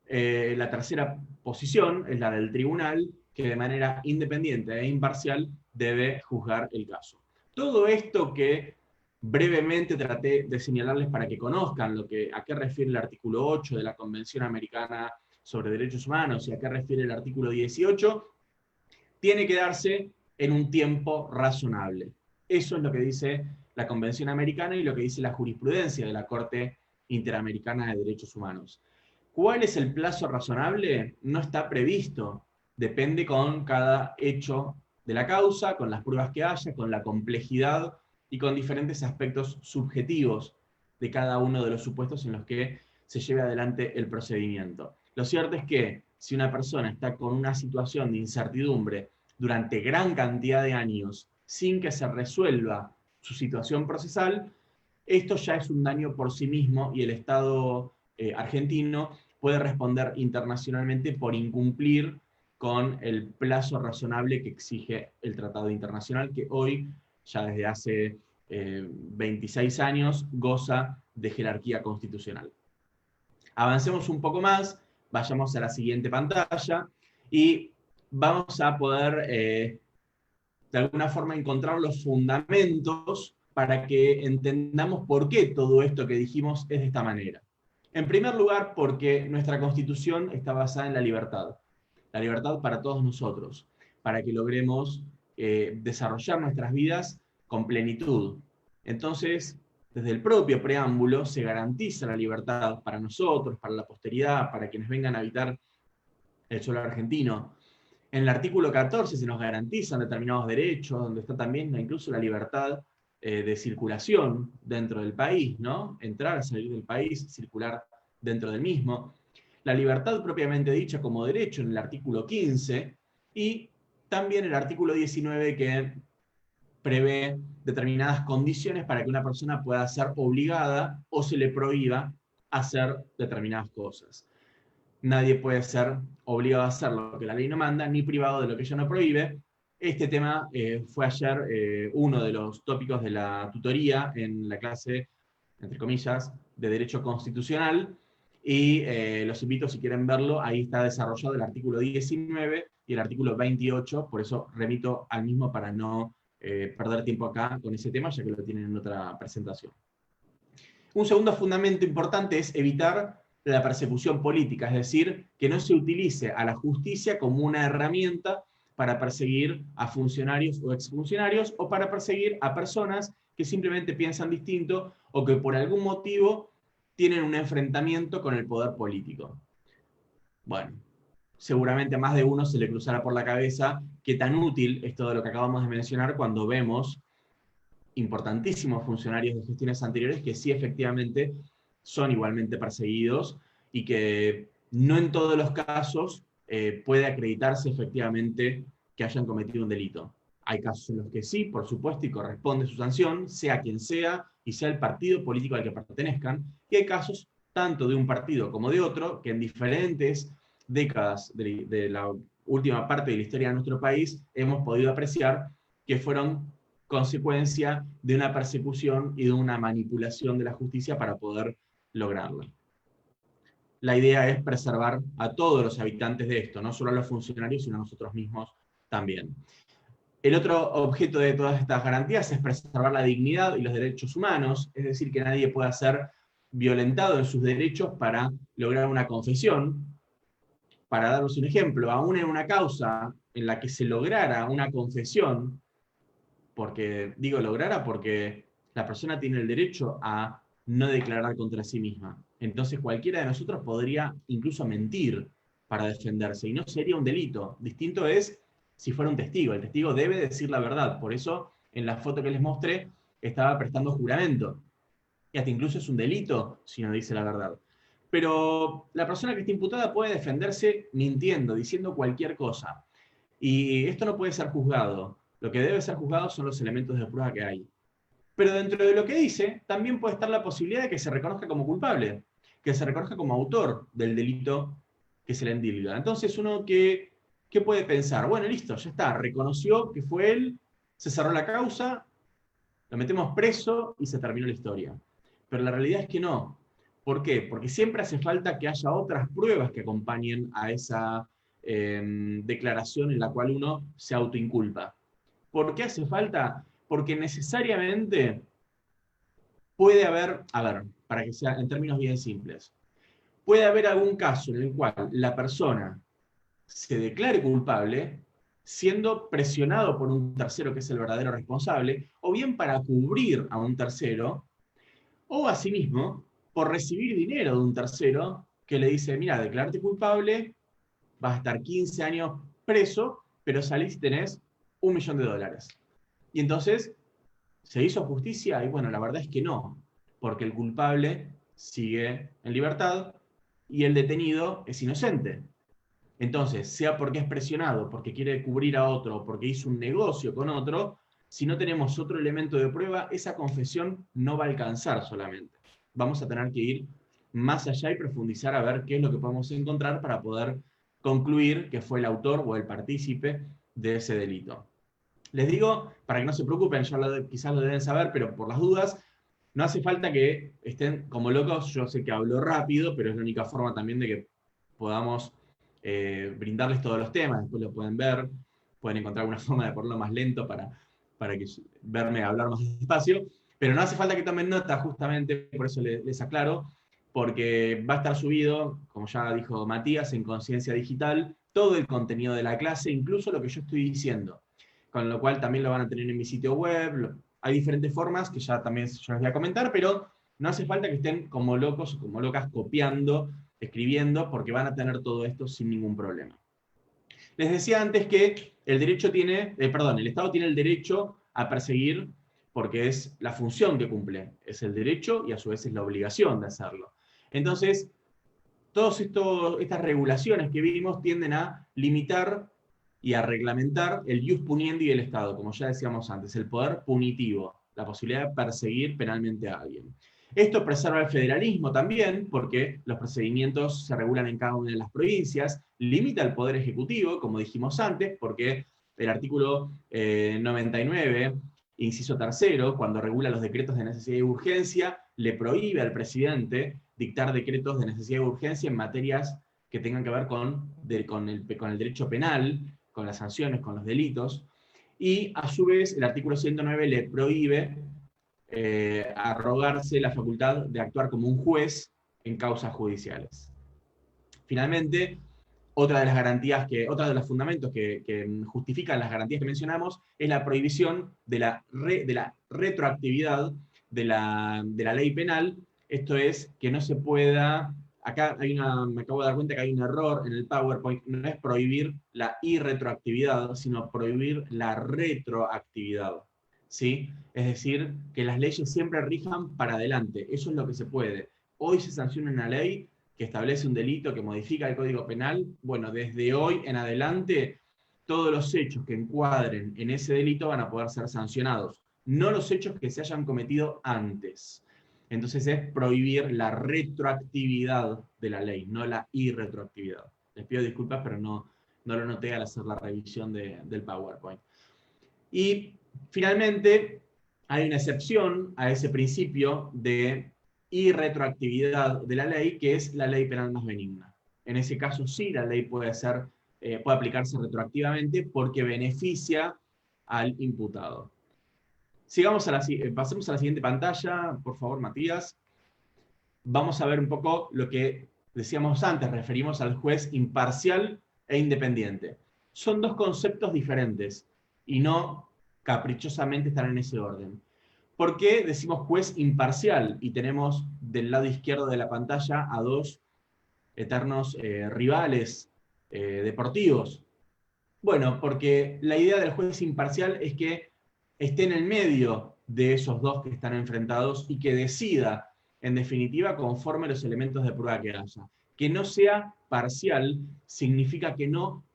la tercera posición es la del tribunal, que de manera independiente e imparcial debe juzgar el caso. Todo esto que brevemente traté de señalarles para que conozcan a qué refiere el artículo 8 de la Convención Americana sobre Derechos Humanos y a qué refiere el artículo 18, tiene que darse en un tiempo razonable. Eso es lo que dice la Convención Americana y lo que dice la jurisprudencia de la Corte Interamericana de Derechos Humanos. ¿Cuál es el plazo razonable? No está previsto. Depende con cada hecho de la causa, con las pruebas que haya, con la complejidad y con diferentes aspectos subjetivos de cada uno de los supuestos en los que se lleve adelante el procedimiento. Lo cierto es que si una persona está con una situación de incertidumbre durante gran cantidad de años sin que se resuelva su situación procesal, esto ya es un daño por sí mismo y el Estado argentino puede responder internacionalmente por incumplir con el plazo razonable que exige el Tratado Internacional, que hoy, ya desde hace 26 años, goza de jerarquía constitucional. Avancemos un poco más, vayamos a la siguiente pantalla y vamos a poder, de alguna forma, encontrar los fundamentos para que entendamos por qué todo esto que dijimos es de esta manera. En primer lugar, porque nuestra Constitución está basada en la libertad para todos nosotros, para que logremos desarrollar nuestras vidas con plenitud. Entonces, desde el propio preámbulo se garantiza la libertad para nosotros, para la posteridad, para quienes vengan a habitar el suelo argentino. En el artículo 14 se nos garantizan determinados derechos, donde está también incluso la libertad de circulación dentro del país, ¿no? Entrar, salir del país, circular dentro del mismo. La libertad propiamente dicha como derecho en el artículo 15, y también el artículo 19 que prevé determinadas condiciones para que una persona pueda ser obligada o se le prohíba hacer determinadas cosas. Nadie puede ser obligado a hacer lo que la ley no manda, ni privado de lo que ella no prohíbe. Este tema fue ayer uno de los tópicos de la tutoría en la clase, entre comillas, de Derecho Constitucional, y los invito, si quieren verlo, ahí está desarrollado el artículo 19 y el artículo 28, por eso remito al mismo para no perder tiempo acá con ese tema, ya que lo tienen en otra presentación. Un segundo fundamento importante es evitar la persecución política, es decir, que no se utilice a la justicia como una herramienta para perseguir a funcionarios o exfuncionarios, o para perseguir a personas que simplemente piensan distinto o que por algún motivo tienen un enfrentamiento con el poder político. Bueno, seguramente a más de uno se le cruzará por la cabeza qué tan útil es todo lo que acabamos de mencionar cuando vemos importantísimos funcionarios de gestiones anteriores que sí efectivamente son igualmente perseguidos y que no en todos los casos puede acreditarse efectivamente que hayan cometido un delito. Hay casos en los que sí, por supuesto, y corresponde su sanción, sea quien sea, y sea el partido político al que pertenezcan, y hay casos tanto de un partido como de otro, que en diferentes décadas de la última parte de la historia de nuestro país hemos podido apreciar que fueron consecuencia de una persecución y de una manipulación de la justicia para poder lograrlo. La idea es preservar a todos los habitantes de esto, no solo a los funcionarios, sino a nosotros mismos también. El otro objeto de todas estas garantías es preservar la dignidad y los derechos humanos, es decir, que nadie pueda ser violentado en sus derechos para lograr una confesión. Para daros un ejemplo, aún en una causa en la que se lograra una confesión, porque digo lograra porque la persona tiene el derecho a no declarar contra sí misma. Entonces cualquiera de nosotros podría incluso mentir para defenderse, y no sería un delito. Distinto es si fuera un testigo. El testigo debe decir la verdad. Por eso, en la foto que les mostré, estaba prestando juramento. Y hasta incluso es un delito si no dice la verdad. Pero la persona que está imputada puede defenderse mintiendo, diciendo cualquier cosa. Y esto no puede ser juzgado. Lo que debe ser juzgado son los elementos de prueba que hay. Pero dentro de lo que dice, también puede estar la posibilidad de que se reconozca como culpable. que se reconozca como autor del delito que se le endilga. Entonces, uno ¿qué puede pensar? Bueno, listo, ya está, reconoció que fue él, se cerró la causa, lo metemos preso y se terminó la historia. Pero la realidad es que no. ¿Por qué? Porque siempre hace falta que haya otras pruebas que acompañen a esa declaración en la cual uno se autoinculpa. ¿Por qué hace falta? Porque necesariamente puede haber, a ver, para que sea en términos bien simples, puede haber algún caso en el cual la persona se declare culpable siendo presionado por un tercero que es el verdadero responsable, o bien para cubrir a un tercero, o asimismo por recibir dinero de un tercero que le dice, mira, declararte culpable, vas a estar 15 años preso, pero salís y tenés $1.000.000. Y entonces, ¿se hizo justicia? Y bueno, la verdad es que no, porque el culpable sigue en libertad y el detenido es inocente. Entonces, sea porque es presionado, porque quiere cubrir a otro, porque hizo un negocio con otro, si no tenemos otro elemento de prueba, esa confesión no va a alcanzar solamente. Vamos a tener que ir más allá y profundizar a ver qué es lo que podemos encontrar para poder concluir que fue el autor o el partícipe de ese delito. Les digo, para que no se preocupen, ya quizás lo deben saber, pero por las dudas, no hace falta que estén como locos. Yo sé que hablo rápido, pero es la única forma también de que podamos brindarles todos los temas. Después lo pueden ver, pueden encontrar alguna forma de ponerlo más lento para que verme hablar más despacio. Pero no hace falta que tomen nota, justamente, por eso les aclaro, porque va a estar subido, como ya dijo Matías, en Conciencia Digital, todo el contenido de la clase, incluso lo que yo estoy diciendo. Con lo cual también lo van a tener en mi sitio web. Hay diferentes formas que ya también yo les voy a comentar, pero no hace falta que estén como locos o como locas copiando, escribiendo, porque van a tener todo esto sin ningún problema. Les decía antes que el derecho tiene, el Estado tiene el derecho a perseguir porque es la función que cumple, es el derecho y a su vez es la obligación de hacerlo. Entonces, todas estas regulaciones que vimos tienden a limitar y a reglamentar el ius puniendi del Estado, como ya decíamos antes, el poder punitivo, la posibilidad de perseguir penalmente a alguien. Esto preserva el federalismo también, porque los procedimientos se regulan en cada una de las provincias, limita el poder ejecutivo, como dijimos antes, porque el artículo 99, inciso tercero, cuando regula los decretos de necesidad y urgencia, le prohíbe al presidente dictar decretos de necesidad y urgencia en materias que tengan que ver con el derecho penal, con las sanciones, con los delitos, y a su vez el artículo 109 le prohíbe arrogarse la facultad de actuar como un juez en causas judiciales. Finalmente, otra de los fundamentos que justifican las garantías que mencionamos es la prohibición de la retroactividad de la ley penal. Esto es que no se pueda. Acá me acabo de dar cuenta que hay un error en el PowerPoint. No es prohibir la irretroactividad, sino prohibir la retroactividad. ¿Sí? Es decir, que las leyes siempre rijan para adelante. Eso es lo que se puede. Hoy se sanciona una ley que establece un delito, que modifica el Código Penal. Bueno, desde hoy en adelante, todos los hechos que encuadren en ese delito van a poder ser sancionados, no los hechos que se hayan cometido antes. Entonces es prohibir la retroactividad de la ley, no la irretroactividad. Les pido disculpas, pero no lo noté al hacer la revisión del PowerPoint. Y finalmente, hay una excepción a ese principio de irretroactividad de la ley, que es la ley penal más benigna. En ese caso sí, la ley puede aplicarse retroactivamente porque beneficia al imputado. Pasemos a la siguiente pantalla, por favor, Matías. Vamos a ver un poco lo que decíamos antes, referimos al juez imparcial e independiente. Son dos conceptos diferentes y no caprichosamente están en ese orden. ¿Por qué decimos juez imparcial y tenemos del lado izquierdo de la pantalla a dos eternos rivales deportivos? Bueno, porque la idea del juez imparcial es que esté en el medio de esos dos que están enfrentados y que decida, en definitiva, conforme los elementos de prueba que haya. Que no sea parcial significa que no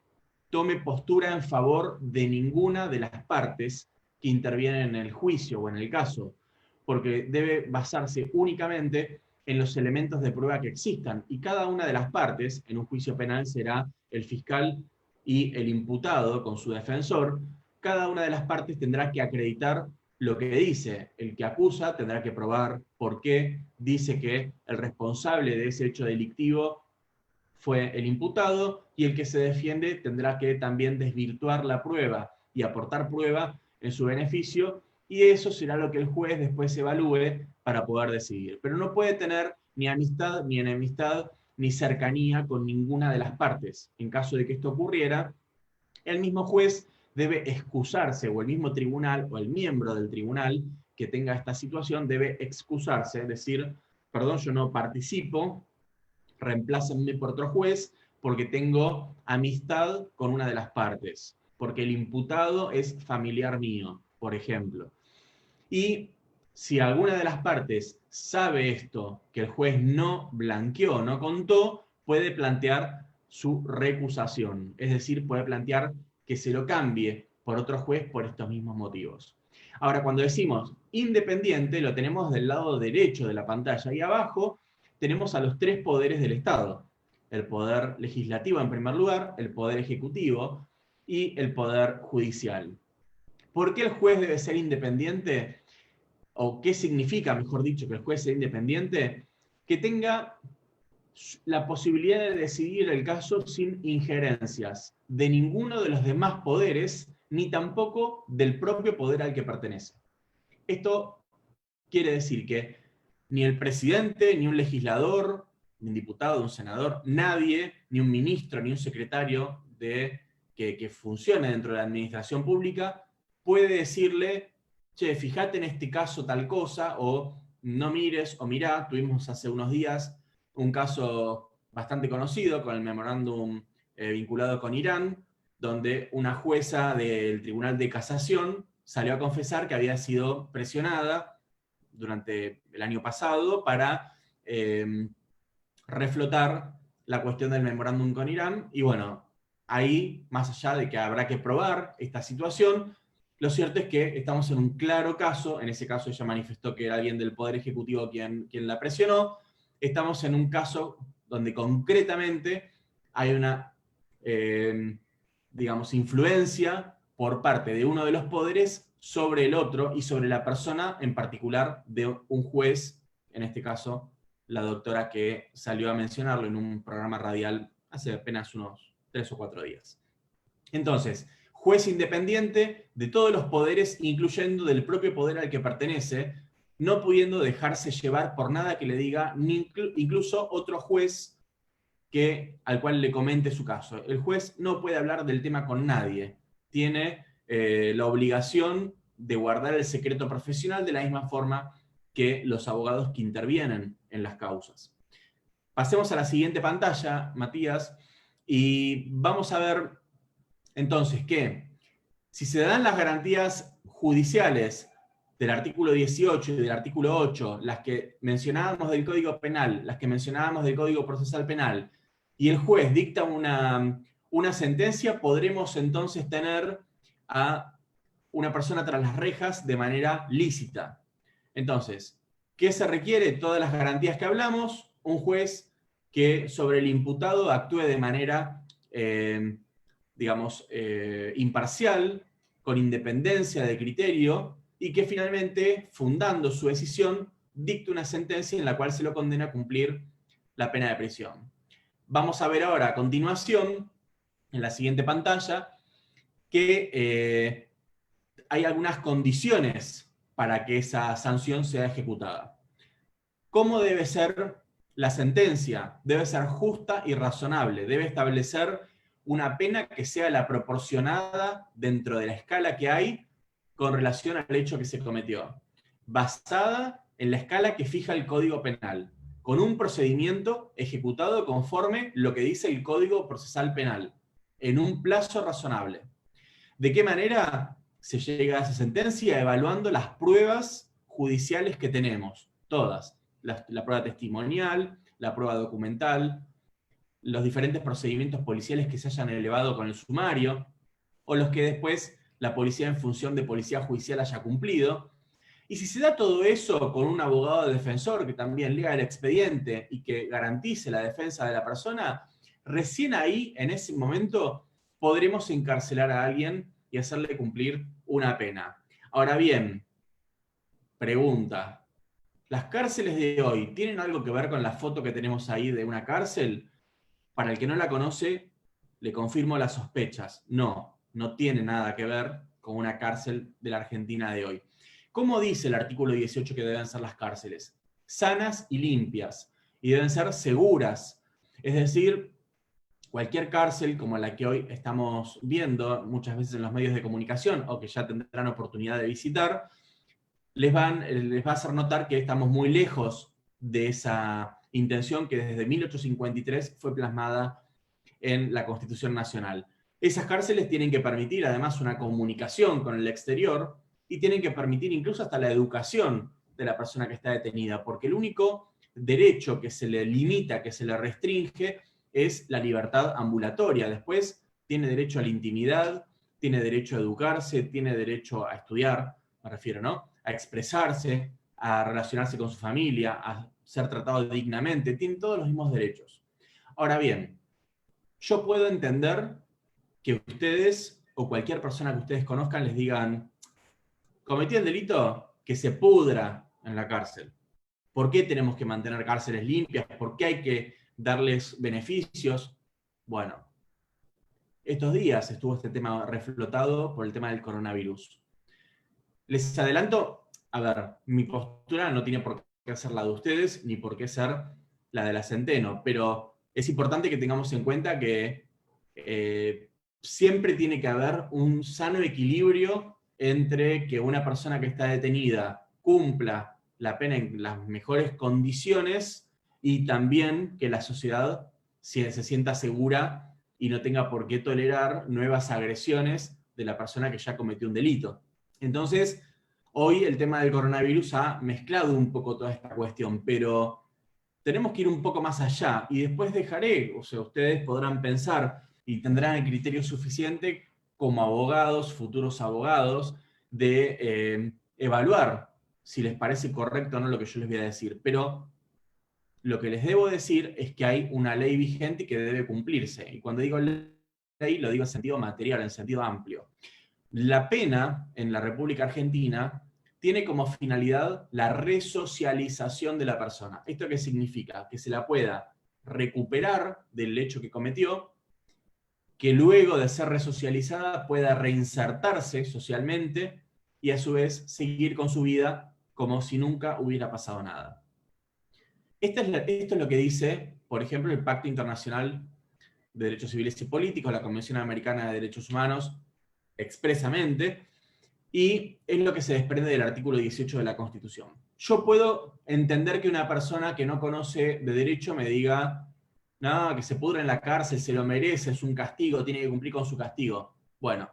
tome postura en favor de ninguna de las partes que intervienen en el juicio o en el caso, porque debe basarse únicamente en los elementos de prueba que existan. Y cada una de las partes, en un juicio penal, será el fiscal y el imputado con su defensor. Cada una de las partes tendrá que acreditar lo que dice. El que acusa tendrá que probar por qué dice que el responsable de ese hecho delictivo fue el imputado, y el que se defiende tendrá que también desvirtuar la prueba y aportar prueba en su beneficio, y eso será lo que el juez después evalúe para poder decidir. Pero no puede tener ni amistad, ni enemistad, ni cercanía con ninguna de las partes. En caso de que esto ocurriera, el mismo juez debe excusarse, o el mismo tribunal, o el miembro del tribunal que tenga esta situación debe excusarse, decir, perdón, yo no participo, reemplácenme por otro juez, porque tengo amistad con una de las partes, porque el imputado es familiar mío, por ejemplo. Y si alguna de las partes sabe esto, que el juez no blanqueó, no contó, puede plantear su recusación, es decir, puede plantear que se lo cambie por otro juez por estos mismos motivos. Ahora, cuando decimos independiente, lo tenemos del lado derecho de la pantalla, y abajo tenemos a los tres poderes del Estado: el poder legislativo en primer lugar, el poder ejecutivo y el poder judicial. ¿Por qué el juez debe ser independiente? ¿O qué significa, mejor dicho, que el juez sea independiente? Que tenga la posibilidad de decidir el caso sin injerencias de ninguno de los demás poderes, ni tampoco del propio poder al que pertenece. Esto quiere decir que ni el presidente, ni un legislador, ni un diputado, un senador, nadie, ni un ministro, ni un secretario que funcione dentro de la administración pública, puede decirle, che, fíjate en este caso tal cosa, o no mires, o mirá. Tuvimos hace unos días un caso bastante conocido con el memorándum vinculado con Irán, donde una jueza del Tribunal de Casación salió a confesar que había sido presionada durante el año pasado para reflotar la cuestión del memorándum con Irán. Y bueno, ahí, más allá de que habrá que probar esta situación, lo cierto es que estamos en un claro caso. En ese caso ella manifestó que era alguien del Poder Ejecutivo quien la presionó. Estamos en un caso donde concretamente hay una, digamos, influencia por parte de uno de los poderes sobre el otro y sobre la persona en particular de un juez, en este caso la doctora que salió a mencionarlo en un programa radial hace apenas unos 3 o 4 días. Entonces, juez independiente de todos los poderes, incluyendo del propio poder al que pertenece, no pudiendo dejarse llevar por nada que le diga, ni incluso otro juez al cual le comente su caso. El juez no puede hablar del tema con nadie. Tiene la obligación de guardar el secreto profesional de la misma forma que los abogados que intervienen en las causas. Pasemos a la siguiente pantalla, Matías, y vamos a ver entonces que si se dan las garantías judiciales del artículo 18 y del artículo 8, las que mencionábamos del Código Penal, las que mencionábamos del Código Procesal Penal, y el juez dicta una sentencia, podremos entonces tener a una persona tras las rejas de manera lícita. Entonces, ¿qué se requiere? Todas las garantías que hablamos, un juez que sobre el imputado actúe de manera, digamos, imparcial, con independencia de criterio, y que finalmente, fundando su decisión, dicte una sentencia en la cual se lo condena a cumplir la pena de prisión. Vamos a ver ahora a continuación, en la siguiente pantalla, que hay algunas condiciones para que esa sanción sea ejecutada. ¿Cómo debe ser la sentencia? Debe ser justa y razonable. Debe establecer una pena que sea la proporcionada dentro de la escala que hay con relación al hecho que se cometió, basada en la escala que fija el Código Penal, con un procedimiento ejecutado conforme lo que dice el Código Procesal Penal, en un plazo razonable. ¿De qué manera se llega a esa sentencia? Evaluando las pruebas judiciales que tenemos, todas. La prueba testimonial, la prueba documental, los diferentes procedimientos policiales que se hayan elevado con el sumario, o los que después la policía en función de policía judicial haya cumplido, Y si se da todo eso con un abogado defensor que también lea el expediente y que garantice la defensa de la persona, recién ahí, en ese momento, podremos encarcelar a alguien y hacerle cumplir una pena. Ahora bien, pregunta, ¿las cárceles de hoy tienen algo que ver con la foto que tenemos ahí de una cárcel? Para el que no la conoce, le confirmo las sospechas. No, no tiene nada que ver con una cárcel de la Argentina de hoy. ¿Cómo dice el artículo 18 que deben ser las cárceles? Sanas y limpias, y deben ser seguras. Es decir, cualquier cárcel como la que hoy estamos viendo muchas veces en los medios de comunicación o que ya tendrán oportunidad de visitar, les va a hacer notar que estamos muy lejos de esa intención que desde 1853 fue plasmada en la Constitución Nacional. Esas cárceles tienen que permitir además una comunicación con el exterior y tienen que permitir incluso hasta la educación de la persona que está detenida, porque el único derecho que se le limita, que se le restringe, es la libertad ambulatoria. Después tiene derecho a la intimidad, tiene derecho a educarse, tiene derecho a estudiar, me refiero, ¿no? A expresarse, a relacionarse con su familia, a ser tratado dignamente, tiene todos los mismos derechos. Ahora bien, yo puedo entender que ustedes o cualquier persona que ustedes conozcan les digan, cometí el delito, que se pudra en la cárcel. ¿Por qué tenemos que mantener cárceles limpias? ¿Por qué hay que darles beneficios? Bueno, estos días estuvo este tema reflotado por el tema del coronavirus. Les adelanto, a ver, mi postura no tiene por qué ser la de ustedes, ni por qué ser la de la Centeno, pero es importante que tengamos en cuenta que siempre tiene que haber un sano equilibrio entre que una persona que está detenida cumpla la pena en las mejores condiciones y también que la sociedad se sienta segura y no tenga por qué tolerar nuevas agresiones de la persona que ya cometió un delito. Entonces, hoy el tema del coronavirus ha mezclado un poco toda esta cuestión, pero tenemos que ir un poco más allá y después dejaré, o sea, ustedes podrán pensar y tendrán el criterio suficiente como abogados, futuros abogados, de evaluar si les parece correcto o no lo que yo les voy a decir. Pero lo que les debo decir es que hay una ley vigente que debe cumplirse. Y cuando digo ley, lo digo en sentido material, en sentido amplio. La pena en la República Argentina tiene como finalidad la resocialización de la persona. ¿Esto qué significa? Que se la pueda recuperar del hecho que cometió, que luego de ser resocializada pueda reinsertarse socialmente y a su vez seguir con su vida como si nunca hubiera pasado nada. Esto es lo que dice, por ejemplo, el Pacto Internacional de Derechos Civiles y Políticos, la Convención Americana de Derechos Humanos, expresamente, y es lo que se desprende del artículo 18 de la Constitución. Yo puedo entender que una persona que no conoce de derecho me diga, no, que se pudra en la cárcel, se lo merece, es un castigo, tiene que cumplir con su castigo. Bueno,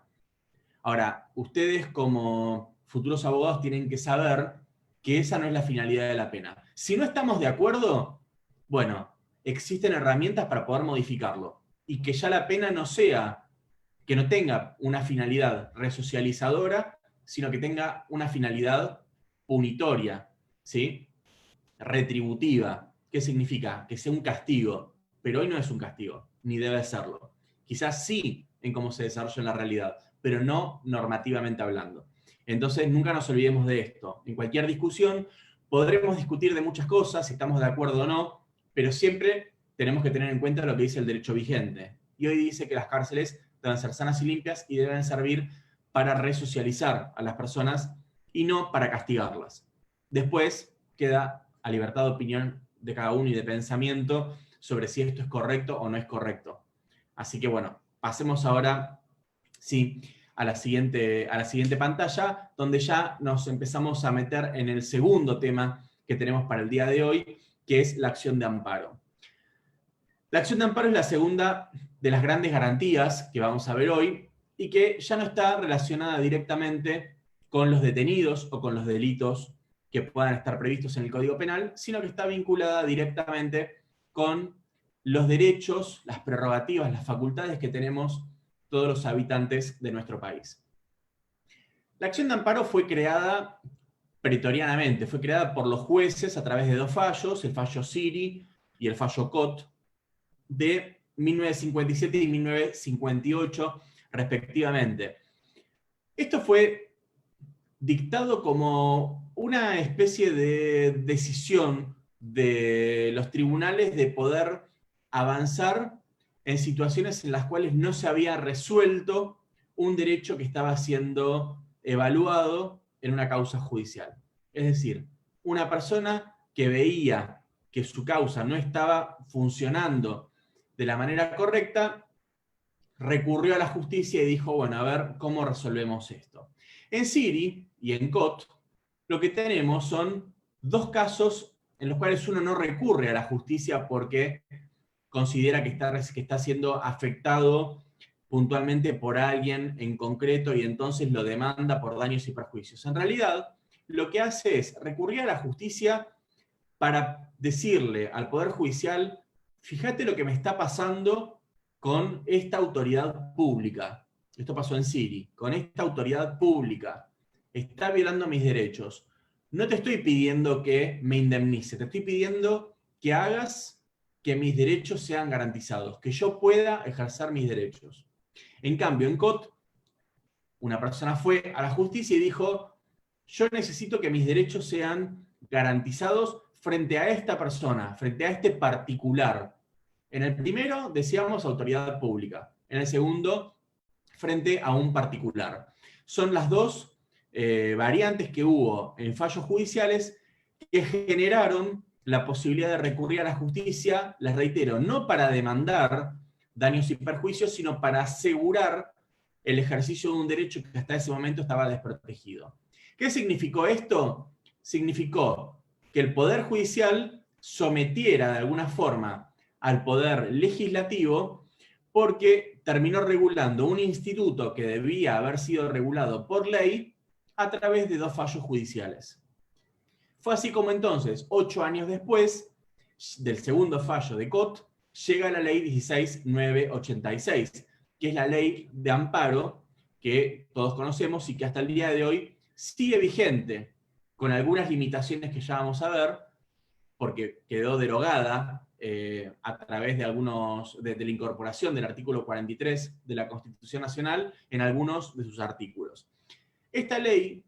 ahora, ustedes como futuros abogados tienen que saber que esa no es la finalidad de la pena. Si no estamos de acuerdo, bueno, existen herramientas para poder modificarlo. Y que ya la pena no sea, que no tenga una finalidad resocializadora, sino que tenga una finalidad punitoria, ¿sí? Retributiva. ¿Qué significa? Que sea un castigo. Pero hoy no es un castigo, ni debe serlo. Quizás sí en cómo se desarrolla en la realidad, pero no normativamente hablando. Entonces, nunca nos olvidemos de esto. En cualquier discusión podremos discutir de muchas cosas, si estamos de acuerdo o no, pero siempre tenemos que tener en cuenta lo que dice el derecho vigente. Y hoy dice que las cárceles deben ser sanas y limpias y deben servir para resocializar a las personas y no para castigarlas. Después queda a libertad de opinión de cada uno y de pensamiento sobre si esto es correcto o no es correcto. Así que bueno, pasemos ahora sí, a la siguiente pantalla, donde ya nos empezamos a meter en el segundo tema que tenemos para el día de hoy, que es la acción de amparo. La acción de amparo es la segunda de las grandes garantías que vamos a ver hoy y que ya no está relacionada directamente con los detenidos o con los delitos que puedan estar previstos en el Código Penal, sino que está vinculada directamente con los derechos, las prerrogativas, las facultades que tenemos todos los habitantes de nuestro país. La acción de amparo fue creada pretorianamente, fue creada por los jueces a través de dos fallos, el fallo Siri y el fallo Cot, de 1957 y 1958 respectivamente. Esto fue dictado como una especie de decisión de los tribunales de poder avanzar en situaciones en las cuales no se había resuelto un derecho que estaba siendo evaluado en una causa judicial. Es decir, una persona que veía que su causa no estaba funcionando de la manera correcta, recurrió a la justicia y dijo, bueno, a ver cómo resolvemos esto. En Siri y en Cot, lo que tenemos son dos casos en los cuales uno no recurre a la justicia porque considera que está siendo afectado puntualmente por alguien en concreto y entonces lo demanda por daños y perjuicios. En realidad, lo que hace es recurrir a la justicia para decirle al Poder Judicial, fíjate lo que me está pasando con esta autoridad pública. Esto pasó en Siri, con esta autoridad pública. Está violando mis derechos. No te estoy pidiendo que me indemnice, te estoy pidiendo que hagas que mis derechos sean garantizados, que yo pueda ejercer mis derechos. En cambio, en COT, una persona fue a la justicia y dijo, yo necesito que mis derechos sean garantizados frente a esta persona, frente a este particular. En el primero decíamos autoridad pública, en el segundo frente a un particular. Son las dos variantes que hubo en fallos judiciales que generaron la posibilidad de recurrir a la justicia, les reitero, no para demandar daños y perjuicios, sino para asegurar el ejercicio de un derecho que hasta ese momento estaba desprotegido. ¿Qué significó esto? Significó que el Poder Judicial sometiera de alguna forma al Poder Legislativo porque terminó regulando un instituto que debía haber sido regulado por ley a través de dos fallos judiciales. Fue así como entonces, 8 años después del segundo fallo de Cot, llega la ley 16986, que es la ley de amparo que todos conocemos y que hasta el día de hoy sigue vigente, con algunas limitaciones que ya vamos a ver, porque quedó derogada a través de la incorporación del artículo 43 de la Constitución Nacional en algunos de sus artículos. Esta ley,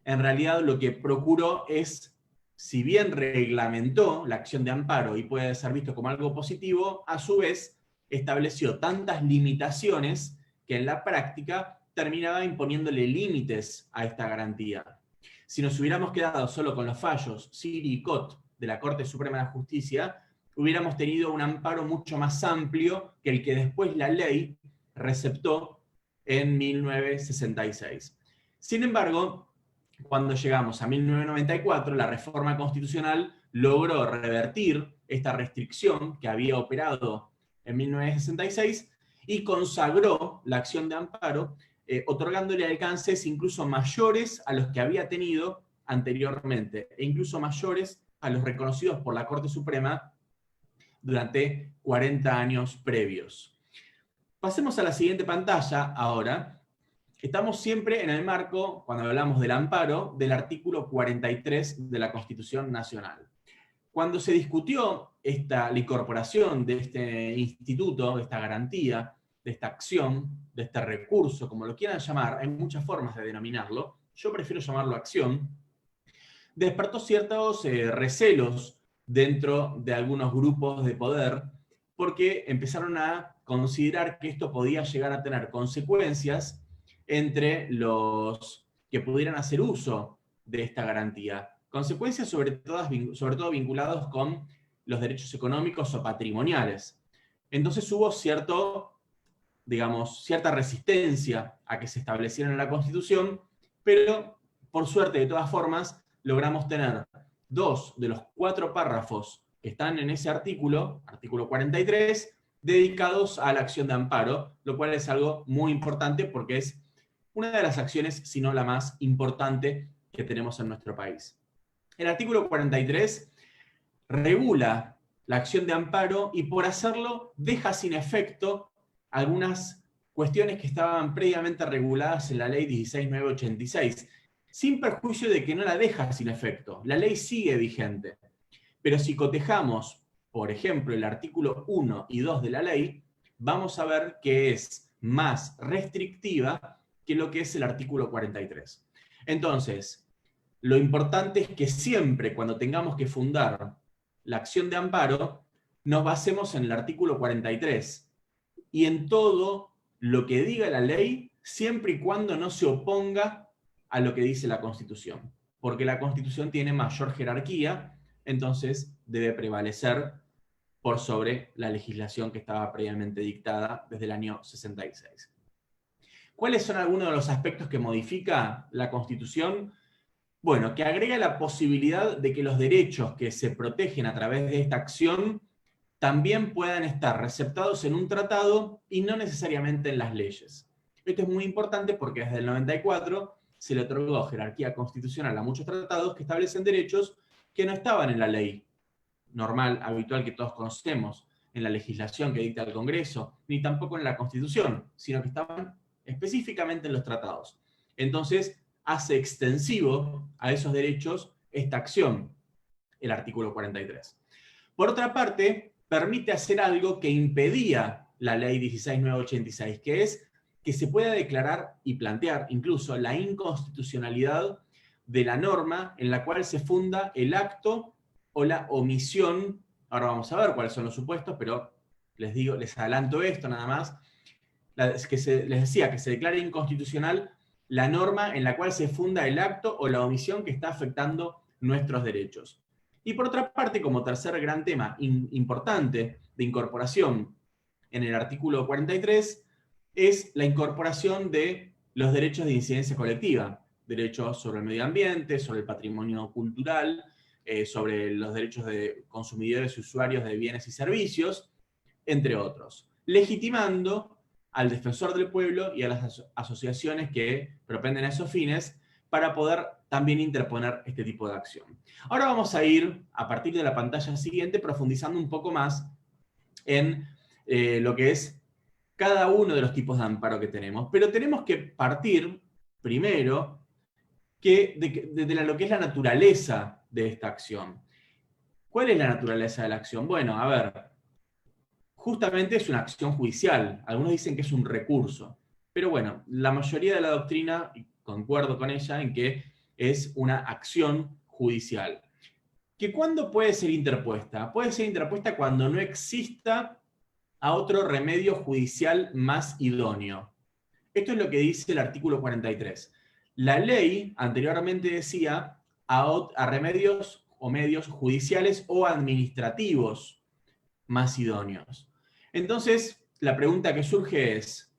en realidad, lo que procuró es, si bien reglamentó la acción de amparo y puede ser visto como algo positivo, a su vez estableció tantas limitaciones que en la práctica terminaba imponiéndole límites a esta garantía. Si nos hubiéramos quedado solo con los fallos Siri y Cot de la Corte Suprema de Justicia, hubiéramos tenido un amparo mucho más amplio que el que después la ley receptó en 1966. Sin embargo, cuando llegamos a 1994, la reforma constitucional logró revertir esta restricción que había operado en 1966 y consagró la acción de amparo, otorgándole alcances incluso mayores a los que había tenido anteriormente, e incluso mayores a los reconocidos por la Corte Suprema durante 40 años previos. Pasemos a la siguiente pantalla ahora. Estamos siempre en el marco, cuando hablamos del amparo, del artículo 43 de la Constitución Nacional. Cuando se discutió la incorporación de este instituto, de esta garantía, de esta acción, de este recurso, como lo quieran llamar, hay muchas formas de denominarlo, yo prefiero llamarlo acción, despertó ciertos recelos dentro de algunos grupos de poder, porque empezaron a considerar que esto podía llegar a tener consecuencias entre los que pudieran hacer uso de esta garantía. Consecuencias sobre todo vinculados con los derechos económicos o patrimoniales. Entonces hubo cierta resistencia a que se estableciera en la Constitución, pero por suerte, de todas formas, logramos tener 2 de los 4 párrafos que están en ese artículo 43, dedicados a la acción de amparo, lo cual es algo muy importante porque es una de las acciones, si no la más importante que tenemos en nuestro país. El artículo 43 regula la acción de amparo y por hacerlo deja sin efecto algunas cuestiones que estaban previamente reguladas en la ley 16986, sin perjuicio de que no la deja sin efecto. La ley sigue vigente. Pero si cotejamos, por ejemplo, el artículo 1 y 2 de la ley, vamos a ver que es más restrictiva que lo que es el artículo 43. Entonces, lo importante es que siempre cuando tengamos que fundar la acción de amparo, nos basemos en el artículo 43 y en todo lo que diga la ley, siempre y cuando no se oponga a lo que dice la Constitución. Porque la Constitución tiene mayor jerarquía, entonces debe prevalecer por sobre la legislación que estaba previamente dictada desde el año 66. ¿Cuáles son algunos de los aspectos que modifica la Constitución? Bueno, que agrega la posibilidad de que los derechos que se protegen a través de esta acción también puedan estar receptados en un tratado y no necesariamente en las leyes. Esto es muy importante porque desde el 94 se le otorgó jerarquía constitucional a muchos tratados que establecen derechos que no estaban en la ley normal, habitual que todos conocemos, en la legislación que dicta el Congreso, ni tampoco en la Constitución, sino que estaban específicamente en los tratados. Entonces, hace extensivo a esos derechos esta acción, el artículo 43. Por otra parte, permite hacer algo que impedía la ley 16.986, que es que se pueda declarar y plantear incluso la inconstitucionalidad de la norma en la cual se funda el acto o la omisión. Ahora vamos a ver cuáles son los supuestos, pero les adelanto esto nada más. Les decía que se declara inconstitucional la norma en la cual se funda el acto o la omisión que está afectando nuestros derechos. Y por otra parte, como tercer gran tema importante de incorporación en el artículo 43, es la incorporación de los derechos de incidencia colectiva, derechos sobre el medio ambiente, sobre el patrimonio cultural, sobre los derechos de consumidores y usuarios de bienes y servicios, entre otros, legitimando al defensor del pueblo y a las asociaciones que propenden a esos fines para poder también interponer este tipo de acción. Ahora vamos a ir, a partir de la pantalla siguiente, profundizando un poco más en lo que es cada uno de los tipos de amparo que tenemos. Pero tenemos que partir, primero, de lo que es la naturaleza de esta acción. ¿Cuál es la naturaleza de la acción? Bueno, a ver, justamente es una acción judicial. Algunos dicen que es un recurso. Pero bueno, la mayoría de la doctrina, y concuerdo con ella, en que es una acción judicial. ¿Que cuándo puede ser interpuesta? Puede ser interpuesta cuando no exista a otro remedio judicial más idóneo. Esto es lo que dice el artículo 43. La ley anteriormente decía a remedios o medios judiciales o administrativos más idóneos. Entonces, la pregunta que surge es,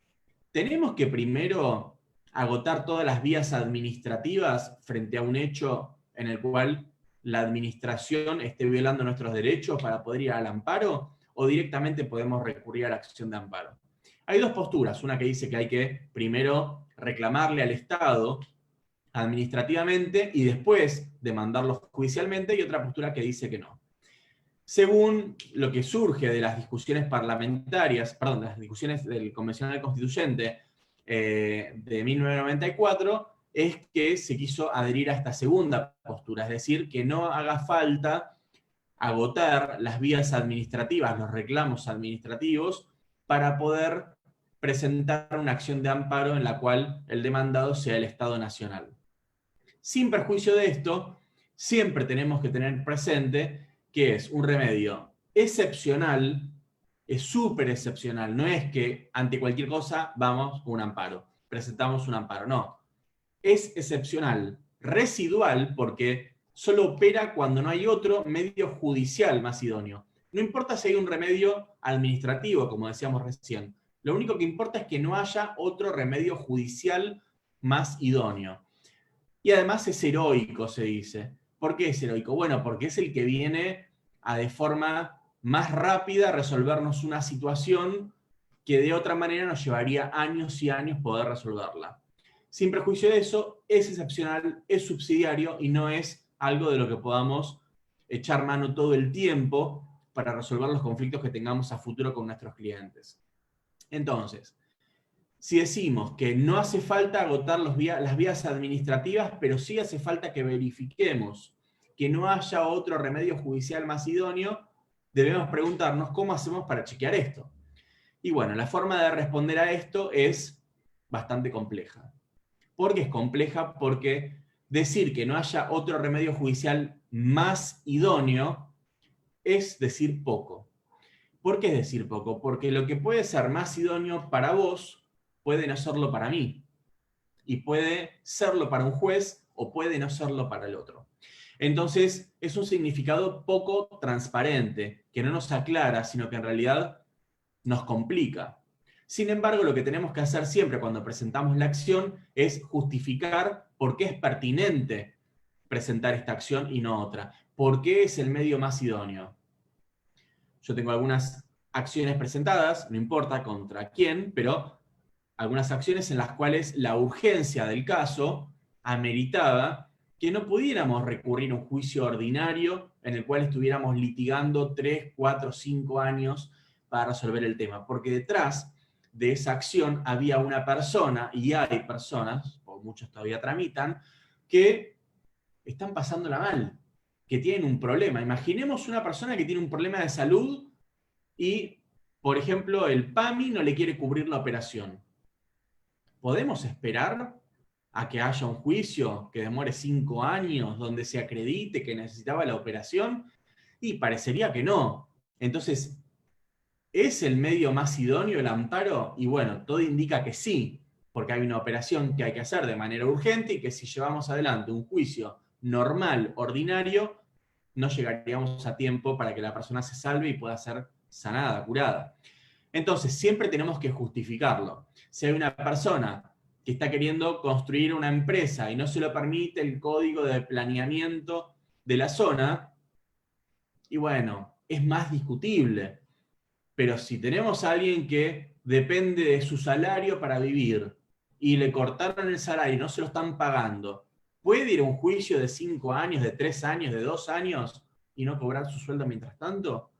¿tenemos que primero agotar todas las vías administrativas frente a un hecho en el cual la administración esté violando nuestros derechos para poder ir al amparo? ¿O directamente podemos recurrir a la acción de amparo? Hay dos posturas, una que dice que hay que primero reclamarle al Estado administrativamente y después demandarlo judicialmente, y otra postura que dice que no. Según lo que surge de las discusiones parlamentarias, perdón, de las discusiones del Convencional Constituyente de 1994, es que se quiso adherir a esta segunda postura, es decir, que no haga falta agotar las vías administrativas, los reclamos administrativos, para poder presentar una acción de amparo en la cual el demandado sea el Estado Nacional. Sin perjuicio de esto, siempre tenemos que tener presente que es un remedio excepcional, es súper excepcional, no es que ante cualquier cosa vamos con un amparo, presentamos un amparo, no. Es excepcional, residual, porque solo opera cuando no hay otro medio judicial más idóneo. No importa si hay un remedio administrativo, como decíamos recién, lo único que importa es que no haya otro remedio judicial más idóneo. Y además es heroico, se dice. ¿Por qué es heroico? Bueno, porque es el que viene a de forma más rápida resolvernos una situación que de otra manera nos llevaría años y años poder resolverla. Sin prejuicio de eso, es excepcional, es subsidiario y no es algo de lo que podamos echar mano todo el tiempo para resolver los conflictos que tengamos a futuro con nuestros clientes. Entonces, si decimos que no hace falta agotar las vías administrativas, pero sí hace falta que verifiquemos que no haya otro remedio judicial más idóneo, debemos preguntarnos cómo hacemos para chequear esto. Y bueno, la forma de responder a esto es bastante compleja. ¿Por qué es compleja? Porque decir que no haya otro remedio judicial más idóneo es decir poco. ¿Por qué es decir poco? Porque lo que puede ser más idóneo para vos puede no serlo para mí. Y puede serlo para un juez o puede no serlo para el otro. Entonces, es un significado poco transparente, que no nos aclara, sino que en realidad nos complica. Sin embargo, lo que tenemos que hacer siempre cuando presentamos la acción es justificar por qué es pertinente presentar esta acción y no otra. ¿Por qué es el medio más idóneo? Yo tengo algunas acciones presentadas, no importa contra quién, pero algunas acciones en las cuales la urgencia del caso ameritaba que no pudiéramos recurrir a un juicio ordinario en el cual estuviéramos litigando 3, 4, 5 años para resolver el tema, porque detrás de esa acción había una persona, y hay personas, o muchos todavía tramitan, que están pasándola mal, que tienen un problema. Imaginemos una persona que tiene un problema de salud y, por ejemplo, el PAMI no le quiere cubrir la operación. ¿Podemos esperar a que haya un juicio que demore 5 años, donde se acredite que necesitaba la operación? Y parecería que no. Entonces, ¿es el medio más idóneo el amparo? Y bueno, todo indica que sí, porque hay una operación que hay que hacer de manera urgente y que si llevamos adelante un juicio normal, ordinario, no llegaríamos a tiempo para que la persona se salve y pueda ser sanada, curada. Entonces, siempre tenemos que justificarlo. Si hay una persona que está queriendo construir una empresa y no se lo permite el código de planeamiento de la zona, y bueno, es más discutible. Pero si tenemos a alguien que depende de su salario para vivir y le cortaron el salario y no se lo están pagando, ¿puede ir a un juicio de 5 años, de 3 años, de 2 años y no cobrar su sueldo mientras tanto?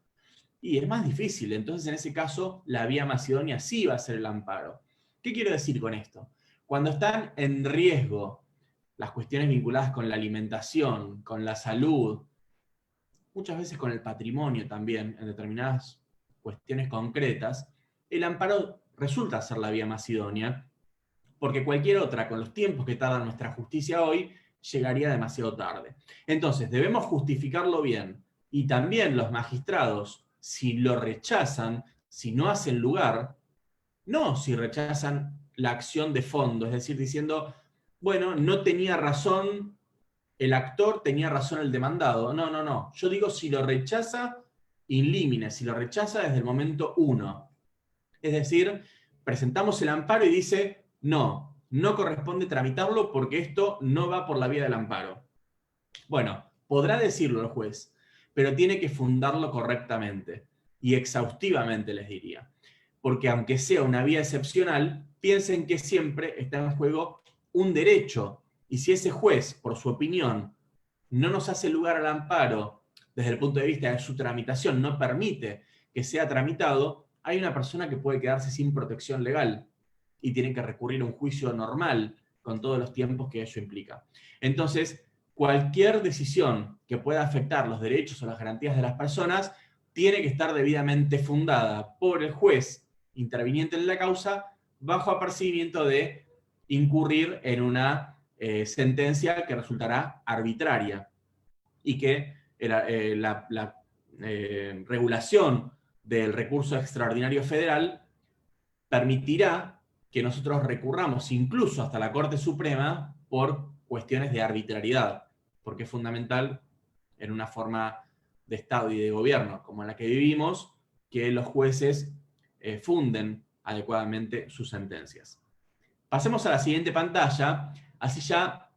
Y es más difícil. Entonces, en ese caso, la vía más idónea sí va a ser el amparo. ¿Qué quiero decir con esto? Cuando están en riesgo las cuestiones vinculadas con la alimentación, con la salud, muchas veces con el patrimonio también, en determinadas cuestiones concretas, el amparo resulta ser la vía más idónea, porque cualquier otra, con los tiempos que tarda nuestra justicia hoy, llegaría demasiado tarde. Entonces, debemos justificarlo bien. Y también los magistrados, si lo rechazan, si no hacen lugar, no si rechazan la acción de fondo, es decir, diciendo, bueno, no tenía razón el actor, tenía razón el demandado. No, no, no. Yo digo si lo rechaza in limine, si lo rechaza desde el momento 1. Es decir, presentamos el amparo y dice, no, no corresponde tramitarlo porque esto no va por la vía del amparo. Bueno, podrá decirlo el juez, pero tiene que fundarlo correctamente y exhaustivamente, les diría. Porque aunque sea una vía excepcional, piensen que siempre está en juego un derecho. Y si ese juez, por su opinión, no nos hace lugar al amparo desde el punto de vista de su tramitación, no permite que sea tramitado, hay una persona que puede quedarse sin protección legal y tiene que recurrir a un juicio normal con todos los tiempos que ello implica. Entonces, cualquier decisión que pueda afectar los derechos o las garantías de las personas tiene que estar debidamente fundada por el juez interviniente en la causa bajo apercibimiento de incurrir en una sentencia que resultará arbitraria y que la regulación del recurso extraordinario federal permitirá que nosotros recurramos incluso hasta la Corte Suprema por cuestiones de arbitrariedad, porque es fundamental en una forma de Estado y de gobierno como en la que vivimos, que los jueces funden adecuadamente sus sentencias. Pasemos a la siguiente pantalla, así ya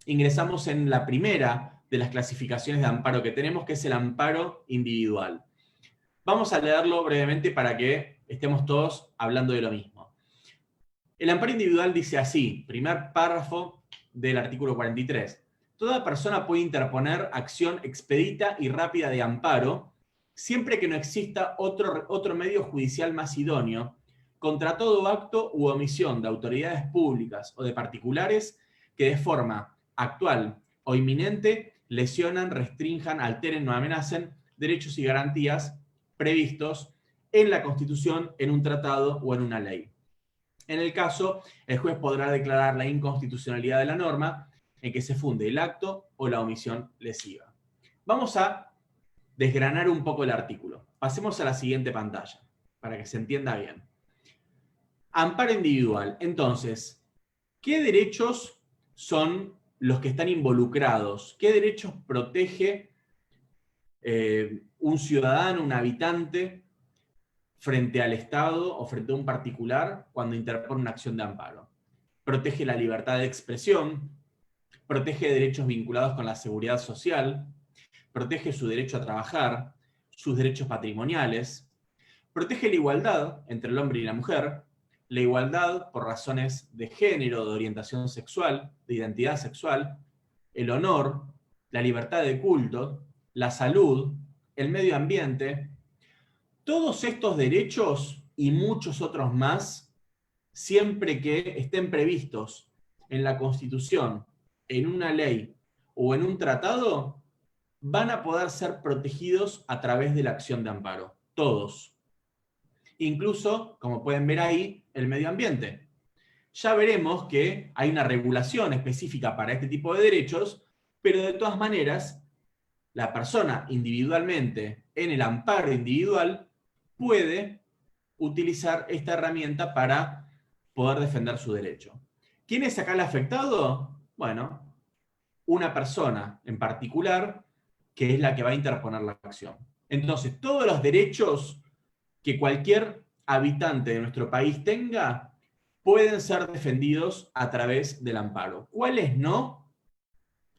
ingresamos en la primera de las clasificaciones de amparo que tenemos, que es el amparo individual. Vamos a leerlo brevemente para que estemos todos hablando de lo mismo. El amparo individual dice así, primer párrafo del artículo 43. Toda persona puede interponer acción expedita y rápida de amparo, siempre que no exista otro medio judicial más idóneo, contra todo acto u omisión de autoridades públicas o de particulares que de forma actual o inminente lesionan, restrinjan, alteren o amenacen derechos y garantías previstos en la Constitución, en un tratado o en una ley. En el caso, el juez podrá declarar la inconstitucionalidad de la norma en que se funde el acto o la omisión lesiva. Vamos a desgranar un poco el artículo. Pasemos a la siguiente pantalla, para que se entienda bien. Amparo individual. Entonces, ¿qué derechos son los que están involucrados? ¿Qué derechos protege un ciudadano, un habitante, frente al Estado o frente a un particular cuando interpone una acción de amparo? Protege la libertad de expresión, protege derechos vinculados con la seguridad social, protege su derecho a trabajar, sus derechos patrimoniales, protege la igualdad entre el hombre y la mujer, la igualdad por razones de género, de orientación sexual, de identidad sexual, el honor, la libertad de culto, la salud, el medio ambiente. Todos estos derechos y muchos otros más, siempre que estén previstos en la Constitución, en una ley o en un tratado, van a poder ser protegidos a través de la acción de amparo. Todos. Incluso, como pueden ver ahí, el medio ambiente. Ya veremos que hay una regulación específica para este tipo de derechos, pero de todas maneras, la persona individualmente, en el amparo individual, puede utilizar esta herramienta para poder defender su derecho. ¿Quién es acá el afectado? Bueno, una persona en particular, que es la que va a interponer la acción. Entonces, todos los derechos que cualquier habitante de nuestro país tenga pueden ser defendidos a través del amparo. ¿Cuáles no?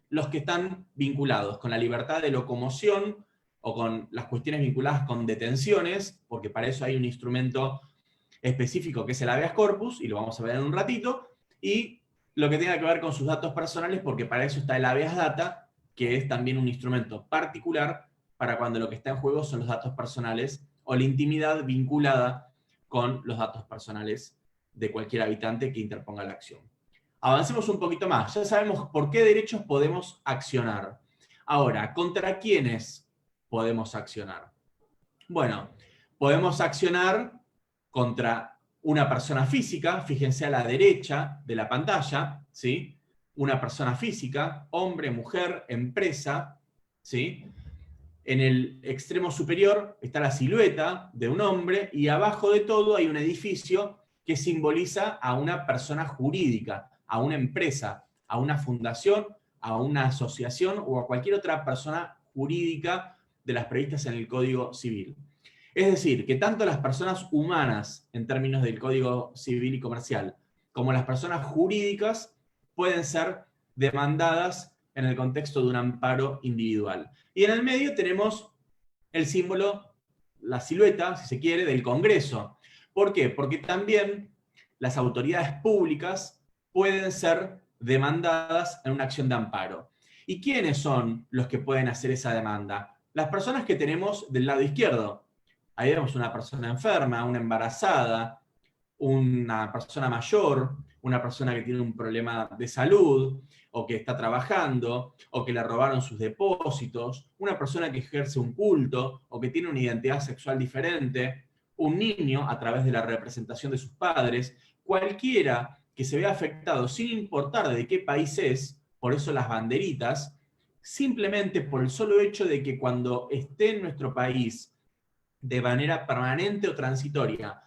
Los que están vinculados con la libertad de locomoción o con las cuestiones vinculadas con detenciones, porque para eso hay un instrumento específico que es el habeas corpus, y lo vamos a ver en un ratito, y lo que tenga que ver con sus datos personales, porque para eso está el habeas data, que es también un instrumento particular para cuando lo que está en juego son los datos personales o la intimidad vinculada con los datos personales de cualquier habitante que interponga la acción. Avancemos un poquito más. Ya sabemos por qué derechos podemos accionar. Ahora, ¿contra quiénes podemos accionar? Bueno, podemos accionar contra una persona física, fíjense a la derecha de la pantalla, ¿sí? Una persona física, hombre, mujer, empresa, ¿sí? En el extremo superior está la silueta de un hombre y abajo de todo hay un edificio que simboliza a una persona jurídica, a una empresa, a una fundación, a una asociación o a cualquier otra persona jurídica de las previstas en el Código Civil. Es decir, que tanto las personas humanas, en términos del Código Civil y Comercial, como las personas jurídicas pueden ser demandadas en el contexto de un amparo individual. Y en el medio tenemos el símbolo, la silueta, si se quiere, del Congreso. ¿Por qué? Porque también las autoridades públicas pueden ser demandadas en una acción de amparo. ¿Y quiénes son los que pueden hacer esa demanda? Las personas que tenemos del lado izquierdo. Ahí vemos una persona enferma, una embarazada, una persona mayor, una persona que tiene un problema de salud, o que está trabajando, o que le robaron sus depósitos, una persona que ejerce un culto, o que tiene una identidad sexual diferente, un niño a través de la representación de sus padres, cualquiera que se vea afectado, sin importar de qué país es, por eso las banderitas, simplemente por el solo hecho de que cuando esté en nuestro país de manera permanente o transitoria,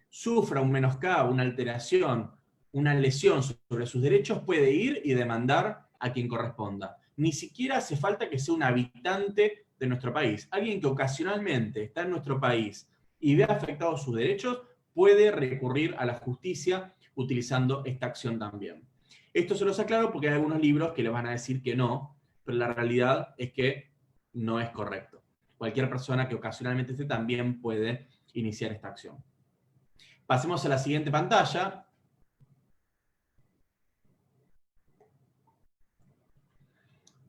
sufra un menoscabo, una alteración, una lesión sobre sus derechos, puede ir y demandar a quien corresponda. Ni siquiera hace falta que sea un habitante de nuestro país. Alguien que ocasionalmente está en nuestro país y ve afectados sus derechos, puede recurrir a la justicia utilizando esta acción también. Esto se los aclaro porque hay algunos libros que les van a decir que no, pero la realidad es que no es correcto. Cualquier persona que ocasionalmente esté también puede iniciar esta acción. Pasemos a la siguiente pantalla.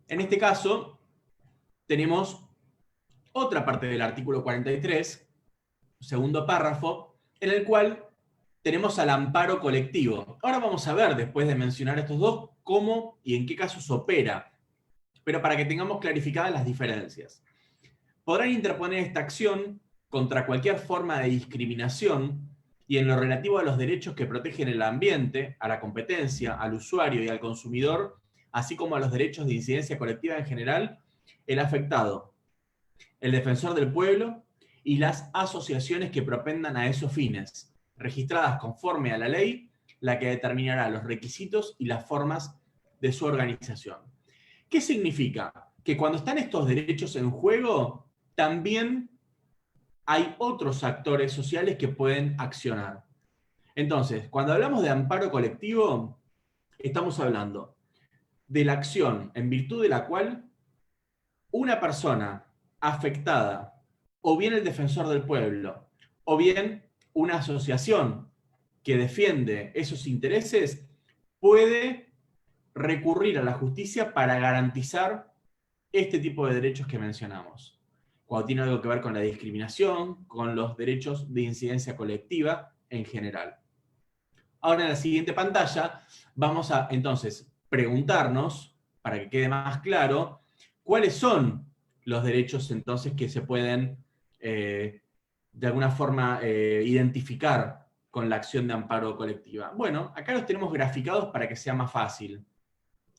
En este caso, tenemos otra parte del artículo 43, segundo párrafo, en el cual tenemos al amparo colectivo. Ahora vamos a ver, después de mencionar estos dos, cómo y en qué casos opera, pero para que tengamos clarificadas las diferencias. Podrán interponer esta acción contra cualquier forma de discriminación y en lo relativo a los derechos que protegen el ambiente, a la competencia, al usuario y al consumidor, así como a los derechos de incidencia colectiva en general, el afectado, el defensor del pueblo y las asociaciones que propendan a esos fines, registradas conforme a la ley, la que determinará los requisitos y las formas de su organización. ¿Qué significa? Que cuando están estos derechos en juego, también hay otros actores sociales que pueden accionar. Entonces, cuando hablamos de amparo colectivo, estamos hablando de la acción en virtud de la cual una persona afectada, o bien el defensor del pueblo, o bien una asociación que defiende esos intereses, puede recurrir a la justicia para garantizar este tipo de derechos que mencionamos. Cuando tiene algo que ver con la discriminación, con los derechos de incidencia colectiva en general. Ahora en la siguiente pantalla vamos a entonces preguntarnos, para que quede más claro, cuáles son los derechos entonces que se pueden de alguna forma identificar con la acción de amparo colectiva. Bueno, acá los tenemos graficados para que sea más fácil.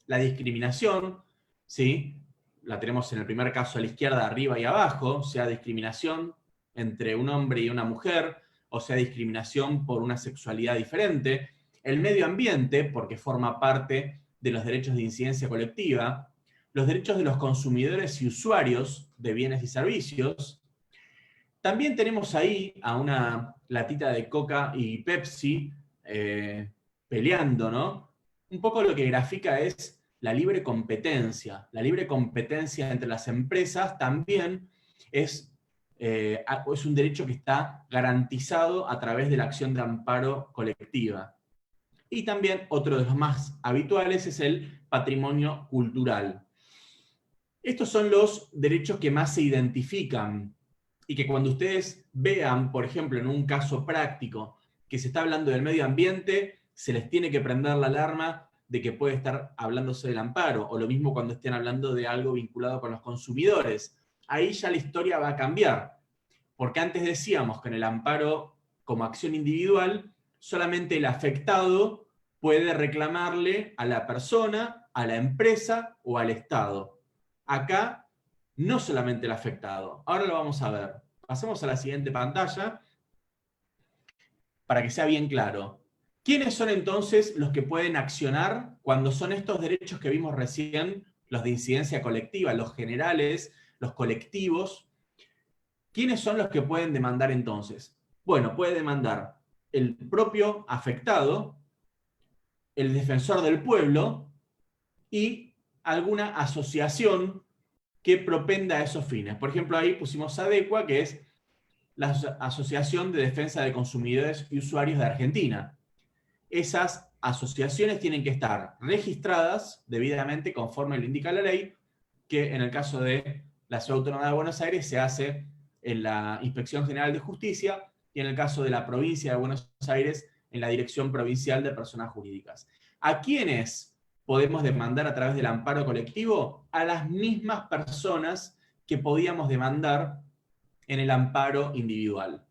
La discriminación, ¿sí? La tenemos en el primer caso a la izquierda, arriba y abajo, sea discriminación entre un hombre y una mujer, o sea discriminación por una sexualidad diferente. El medio ambiente, porque forma parte de los derechos de incidencia colectiva. Los derechos de los consumidores y usuarios de bienes y servicios. También tenemos ahí a una latita de Coca y Pepsi peleando, ¿no? Un poco lo que grafica es la libre competencia. La libre competencia entre las empresas también es un derecho que está garantizado a través de la acción de amparo colectiva. Y también otro de los más habituales es el patrimonio cultural. Estos son los derechos que más se identifican y que cuando ustedes vean, por ejemplo, en un caso práctico que se está hablando del medio ambiente, se les tiene que prender la alarma de que puede estar hablándose del amparo, o lo mismo cuando estén hablando de algo vinculado con los consumidores. Ahí ya la historia va a cambiar, porque antes decíamos que en el amparo como acción individual, solamente el afectado puede reclamarle a la persona, a la empresa o al Estado. Acá, no solamente el afectado. Ahora lo vamos a ver. Pasemos a la siguiente pantalla para que sea bien claro. ¿Quiénes son entonces los que pueden accionar cuando son estos derechos que vimos recién, los de incidencia colectiva, los generales, los colectivos? ¿Quiénes son los que pueden demandar entonces? Bueno, puede demandar el propio afectado, el defensor del pueblo y alguna asociación que propenda a esos fines. Por ejemplo, ahí pusimos ADECUA, que es la Asociación de Defensa de Consumidores y Usuarios de Argentina. Esas asociaciones tienen que estar registradas debidamente conforme lo indica la ley, que en el caso de la Ciudad Autónoma de Buenos Aires se hace en la Inspección General de Justicia y en el caso de la provincia de Buenos Aires en la Dirección Provincial de Personas Jurídicas. ¿A quiénes podemos demandar a través del amparo colectivo? A las mismas personas que podíamos demandar en el amparo individual.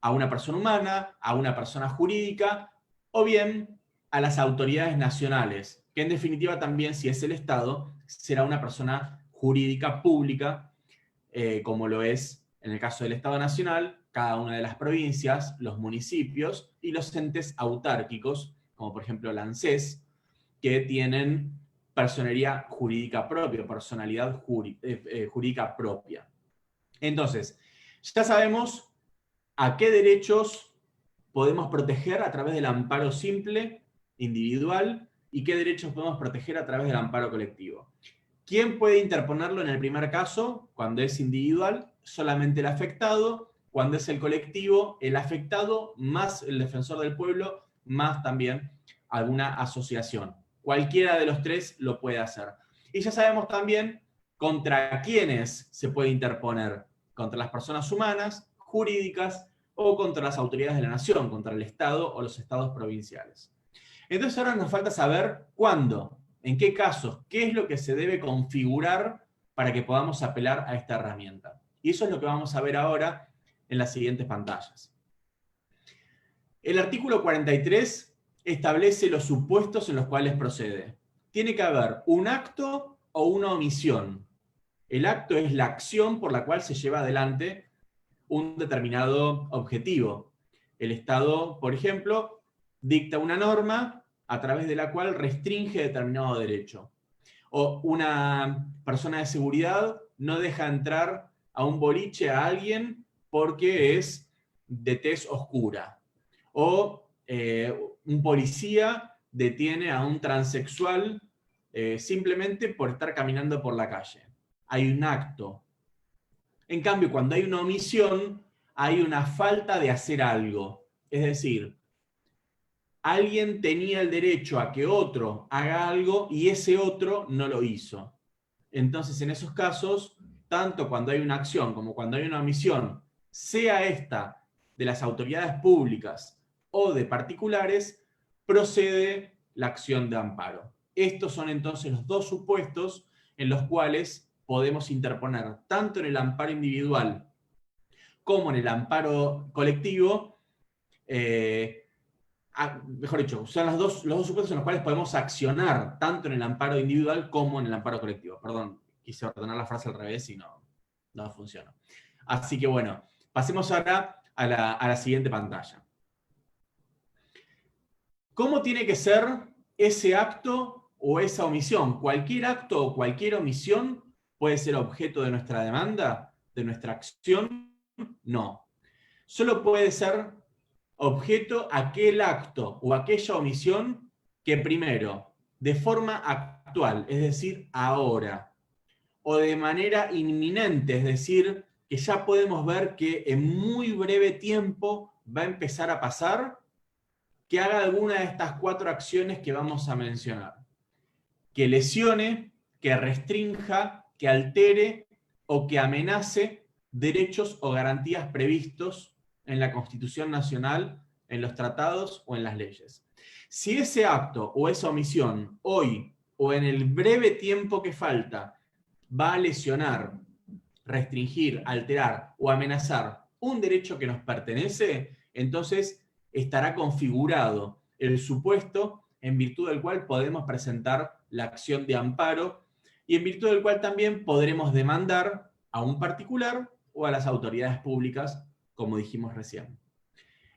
A una persona humana, a una persona jurídica, o bien a las autoridades nacionales, que en definitiva también, si es el Estado, será una persona jurídica pública, como lo es en el caso del Estado Nacional, cada una de las provincias, los municipios y los entes autárquicos, como por ejemplo la ANSES, que tienen personería jurídica propia, personalidad jurídica propia. Entonces, ya sabemos a qué derechos podemos proteger a través del amparo simple, individual, y qué derechos podemos proteger a través del amparo colectivo. ¿Quién puede interponerlo en el primer caso? Cuando es individual, solamente el afectado. Cuando es el colectivo, el afectado más el defensor del pueblo, más también alguna asociación. Cualquiera de los tres lo puede hacer. Y ya sabemos también contra quiénes se puede interponer. Contra las personas humanas, jurídicas o contra las autoridades de la nación, contra el Estado o los estados provinciales. Entonces ahora nos falta saber cuándo, en qué casos, qué es lo que se debe configurar para que podamos apelar a esta herramienta. Y eso es lo que vamos a ver ahora en las siguientes pantallas. El artículo 43 establece los supuestos en los cuales procede. Tiene que haber un acto o una omisión. El acto es la acción por la cual se lleva adelante un determinado objetivo. El Estado, por ejemplo, dicta una norma a través de la cual restringe determinado derecho. O una persona de seguridad no deja entrar a un boliche a alguien porque es de tez oscura. O un policía detiene a un transexual simplemente por estar caminando por la calle. Hay un acto. En cambio, cuando hay una omisión, hay una falta de hacer algo. Es decir, alguien tenía el derecho a que otro haga algo y ese otro no lo hizo. Entonces, en esos casos, tanto cuando hay una acción como cuando hay una omisión, sea esta de las autoridades públicas o de particulares, procede la acción de amparo. Estos son entonces los dos supuestos en los cuales podemos interponer, tanto en el amparo individual como en el amparo colectivo, mejor dicho, son los dos supuestos en los cuales podemos accionar, tanto en el amparo individual como en el amparo colectivo. Perdón, quise ordenar la frase al revés y no funciona. Así que bueno, pasemos ahora a la siguiente pantalla. ¿Cómo tiene que ser ese acto o esa omisión? ¿Cualquier acto o cualquier omisión puede ser objeto de nuestra demanda, de nuestra acción? No. Solo puede ser objeto aquel acto o aquella omisión que primero, de forma actual, es decir, ahora, o de manera inminente, es decir, que ya podemos ver que en muy breve tiempo va a empezar a pasar, que haga alguna de estas 4 acciones que vamos a mencionar. Que lesione, que restrinja, que altere o que amenace derechos o garantías previstos en la Constitución Nacional, en los tratados o en las leyes. Si ese acto o esa omisión hoy o en el breve tiempo que falta va a lesionar, restringir, alterar o amenazar un derecho que nos pertenece, entonces estará configurado el supuesto en virtud del cual podemos presentar la acción de amparo y en virtud del cual también podremos demandar a un particular o a las autoridades públicas, como dijimos recién.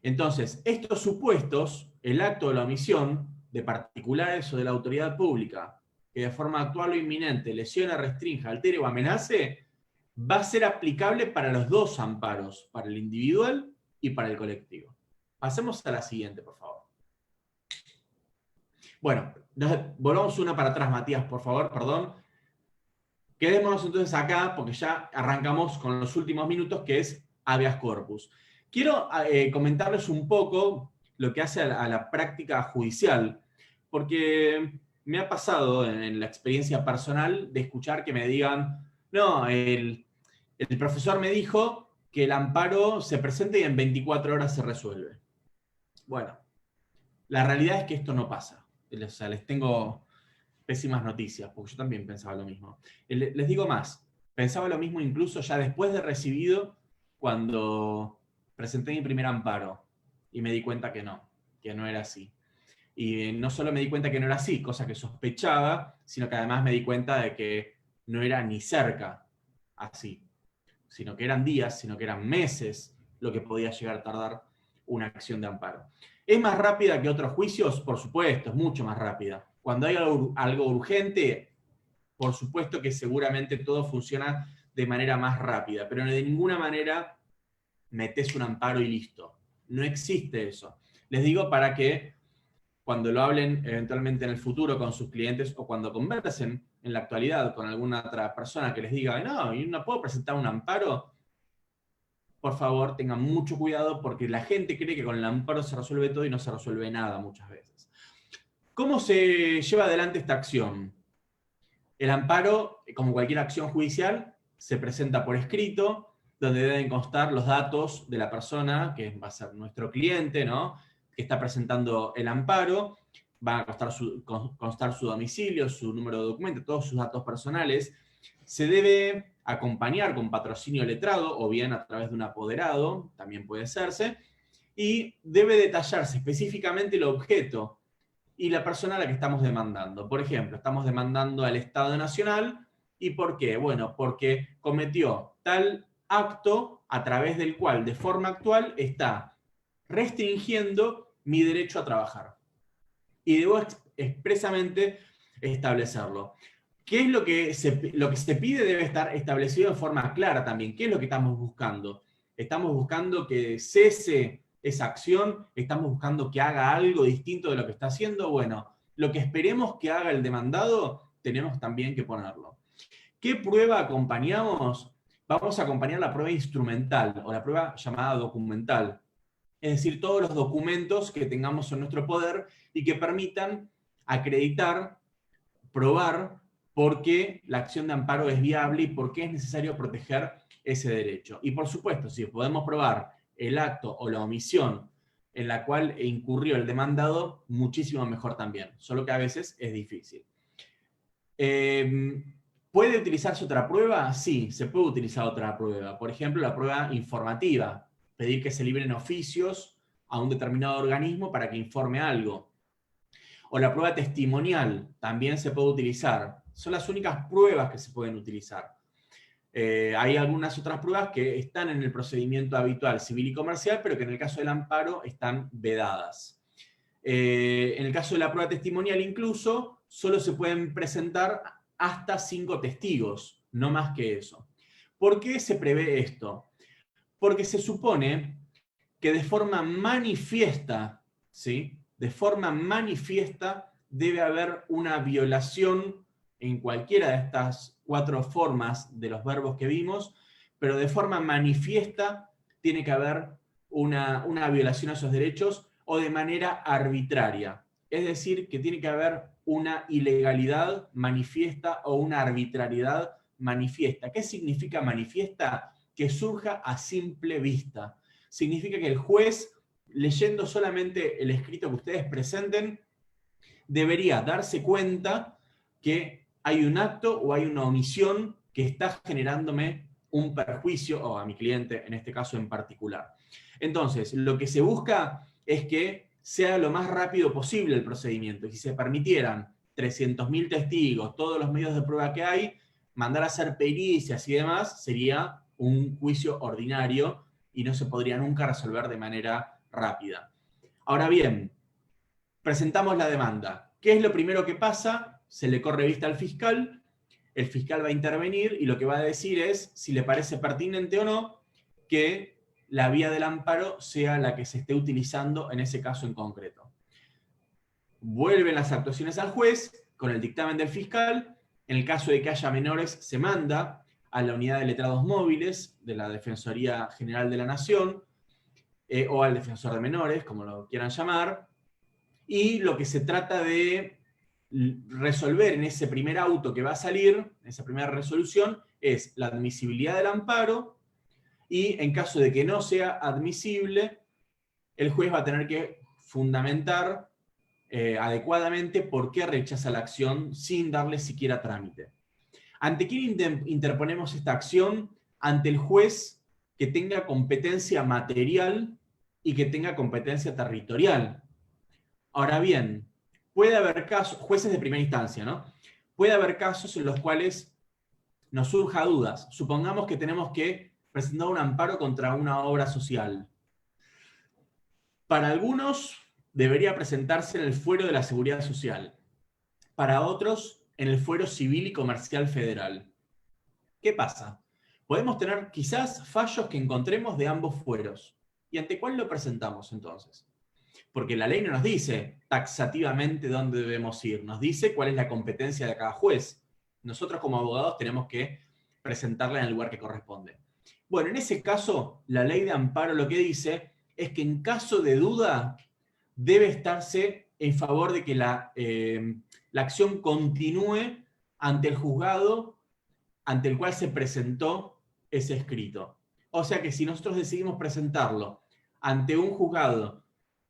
Entonces, estos supuestos, el acto o la omisión de particulares o de la autoridad pública, que de forma actual o inminente lesiona, restrinja, altere o amenace, va a ser aplicable para los dos amparos, para el individual y para el colectivo. Pasemos a la siguiente, por favor. Bueno, volvamos una para atrás, Matías, por favor, perdón. Quedémonos entonces acá, porque ya arrancamos con los últimos minutos, que es habeas corpus. Quiero comentarles un poco lo que hace a la práctica judicial, porque me ha pasado en la experiencia personal de escuchar que me digan, no, el profesor me dijo que el amparo se presenta y en 24 horas se resuelve. Bueno, la realidad es que esto no pasa. O sea, les tengo pésimas noticias, porque yo también pensaba lo mismo. Les digo más, pensaba lo mismo incluso ya después de recibido, cuando presenté mi primer amparo, y me di cuenta que no era así. Y no solo me di cuenta que no era así, cosa que sospechaba, sino que además me di cuenta de que no era ni cerca así, sino que eran días, sino que eran meses lo que podía llegar a tardar una acción de amparo. ¿Es más rápida que otros juicios? Por supuesto, es mucho más rápida. Cuando hay algo urgente, por supuesto que seguramente todo funciona de manera más rápida, pero de ninguna manera metes un amparo y listo. No existe eso. Les digo para que cuando lo hablen eventualmente en el futuro con sus clientes o cuando conversen en la actualidad con alguna otra persona que les diga, no, yo no puedo presentar un amparo, por favor tengan mucho cuidado porque la gente cree que con el amparo se resuelve todo y no se resuelve nada muchas veces. ¿Cómo se lleva adelante esta acción? El amparo, como cualquier acción judicial, se presenta por escrito donde deben constar los datos de la persona, que va a ser nuestro cliente, ¿no?, que está presentando el amparo. Va a constar su domicilio, su número de documento, todos sus datos personales. Se debe acompañar con patrocinio letrado o bien a través de un apoderado, también puede hacerse, y debe detallarse específicamente el objeto y la persona a la que estamos demandando. Por ejemplo, estamos demandando al Estado Nacional. ¿Y por qué? Bueno, porque cometió tal acto a través del cual, de forma actual, está restringiendo mi derecho a trabajar. Y debo expresamente establecerlo. ¿Qué es lo que se pide? Debe estar establecido de forma clara también. ¿Qué es lo que estamos buscando? ¿Estamos buscando que cese esa acción? ¿Estamos buscando que haga algo distinto de lo que está haciendo? Bueno, lo que esperemos que haga el demandado, tenemos también que ponerlo. ¿Qué prueba acompañamos? Vamos a acompañar la prueba instrumental o la prueba llamada documental. Es decir, todos los documentos que tengamos en nuestro poder y que permitan acreditar, probar por qué la acción de amparo es viable y por qué es necesario proteger ese derecho. Y por supuesto, si podemos probar el acto o la omisión en la cual incurrió el demandado, muchísimo mejor también, solo que a veces es difícil. ¿Puede utilizarse otra prueba? Sí, se puede utilizar otra prueba. Por ejemplo, la prueba informativa. Pedir que se libren oficios a un determinado organismo para que informe algo. O la prueba testimonial también se puede utilizar. Son las únicas pruebas que se pueden utilizar. Hay algunas otras pruebas que están en el procedimiento habitual civil y comercial, pero que en el caso del amparo están vedadas. En el caso de la prueba testimonial incluso, solo se pueden presentar hasta 5 testigos, no más que eso. ¿Por qué se prevé esto? Porque se supone que de forma manifiesta, ¿sí?, de forma manifiesta debe haber una violación en cualquiera de estas 4 formas de los verbos que vimos, pero de forma manifiesta tiene que haber una violación a esos derechos o de manera arbitraria. Es decir, que tiene que haber una ilegalidad manifiesta o una arbitrariedad manifiesta. ¿Qué significa manifiesta? Que surja a simple vista. Significa que el juez, leyendo solamente el escrito que ustedes presenten, debería darse cuenta que hay un acto o hay una omisión que está generándome un perjuicio, o a mi cliente en este caso en particular. Entonces, lo que se busca es que sea lo más rápido posible el procedimiento. Si se permitieran 300.000 testigos, todos los medios de prueba que hay, mandar a hacer pericias y demás, sería un juicio ordinario y no se podría nunca resolver de manera rápida. Ahora bien, presentamos la demanda. ¿Qué es lo primero que pasa? Se le corre vista al fiscal, el fiscal va a intervenir y lo que va a decir es si le parece pertinente o no que la vía del amparo sea la que se esté utilizando en ese caso en concreto. Vuelven las actuaciones al juez con el dictamen del fiscal. En el caso de que haya menores, se manda a la unidad de letrados móviles de la Defensoría General de la Nación o al defensor de menores, como lo quieran llamar, y lo que se trata de resolver en ese primer auto que va a salir, en esa primera resolución, es la admisibilidad del amparo, y en caso de que no sea admisible, el juez va a tener que fundamentar adecuadamente por qué rechaza la acción sin darle siquiera trámite. ¿Ante quién interponemos esta acción? Ante el juez que tenga competencia material y que tenga competencia territorial. Ahora bien, puede haber casos, jueces de primera instancia, ¿no? Puede haber casos en los cuales nos surja dudas. Supongamos que tenemos que presentar un amparo contra una obra social. Para algunos debería presentarse en el fuero de la Seguridad Social. Para otros, en el fuero civil y comercial federal. ¿Qué pasa? Podemos tener quizás fallos que encontremos de ambos fueros. ¿Y ante cuál lo presentamos entonces? Porque la ley no nos dice taxativamente dónde debemos ir, nos dice cuál es la competencia de cada juez. Nosotros como abogados tenemos que presentarla en el lugar que corresponde. Bueno, en ese caso, la ley de amparo lo que dice es que en caso de duda debe estarse en favor de que la acción continúe ante el juzgado ante el cual se presentó ese escrito. O sea que si nosotros decidimos presentarlo ante un juzgado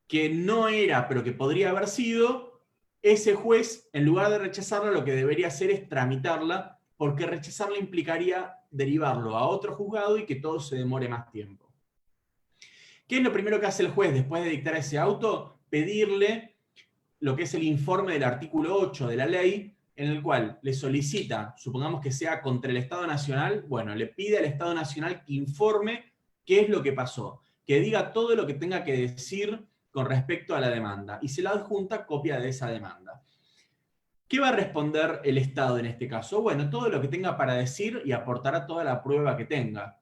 que no era, pero que podría haber sido, ese juez, en lugar de rechazarla, lo que debería hacer es tramitarla, porque rechazarla implicaría derivarlo a otro juzgado y que todo se demore más tiempo. ¿Qué es lo primero que hace el juez después de dictar ese auto? Pedirle lo que es el informe del artículo 8 de la ley, en el cual le solicita, supongamos que sea contra el Estado Nacional, bueno, le pide al Estado Nacional que informe qué es lo que pasó, que diga todo lo que tenga que decir con respecto a la demanda, y se la adjunta copia de esa demanda. ¿Qué va a responder el Estado en este caso? Bueno, todo lo que tenga para decir y aportará toda la prueba que tenga.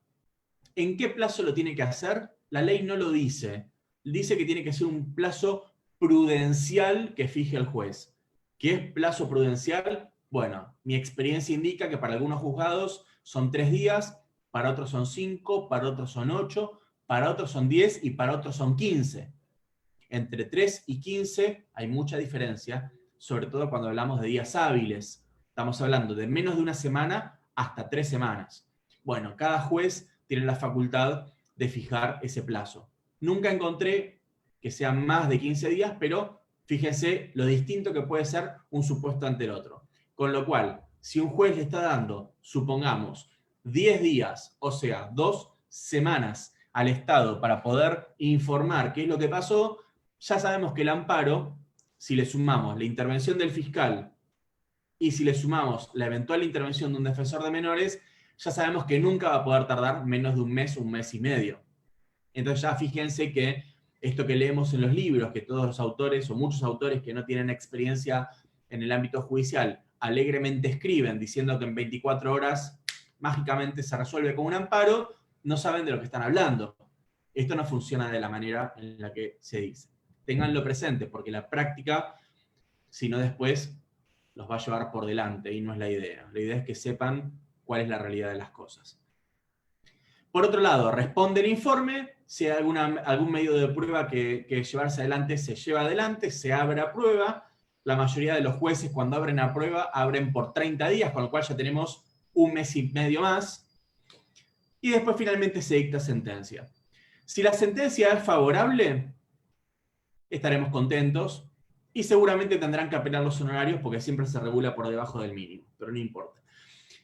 ¿En qué plazo lo tiene que hacer? La ley no lo dice. Dice que tiene que ser un plazo prudencial que fije el juez. ¿Qué es plazo prudencial? Bueno, mi experiencia indica que para algunos juzgados son 3 días, para otros son 5, para otros son 8, para otros son 10 y para otros son 15. Entre 3 y 15 hay mucha diferencia, sobre todo cuando hablamos de días hábiles. Estamos hablando de menos de una semana hasta 3 semanas. Bueno, cada juez tiene la facultad de fijar ese plazo. Nunca encontré que sean más de 15 días, pero fíjense lo distinto que puede ser un supuesto ante el otro. Con lo cual, si un juez le está dando, supongamos, 10 días, o sea, 2 semanas al Estado para poder informar qué es lo que pasó, ya sabemos que el amparo, si le sumamos la intervención del fiscal y si le sumamos la eventual intervención de un defensor de menores, ya sabemos que nunca va a poder tardar menos de un mes y medio. Entonces ya fíjense que esto que leemos en los libros, que todos los autores o muchos autores que no tienen experiencia en el ámbito judicial alegremente escriben diciendo que en 24 horas mágicamente se resuelve con un amparo, no saben de lo que están hablando. Esto no funciona de la manera en la que se dice. Ténganlo presente, porque la práctica, si no después, los va a llevar por delante y no es la idea. La idea es que sepan cuál es la realidad de las cosas. Por otro lado, responde el informe, si hay algún medio de prueba que llevarse adelante, se lleva adelante, se abre a prueba. La mayoría de los jueces cuando abren a prueba, abren por 30 días, con lo cual ya tenemos un mes y medio más. Y después finalmente se dicta sentencia. Si la sentencia es favorable, estaremos contentos y seguramente tendrán que apelar los honorarios porque siempre se regula por debajo del mínimo, pero no importa.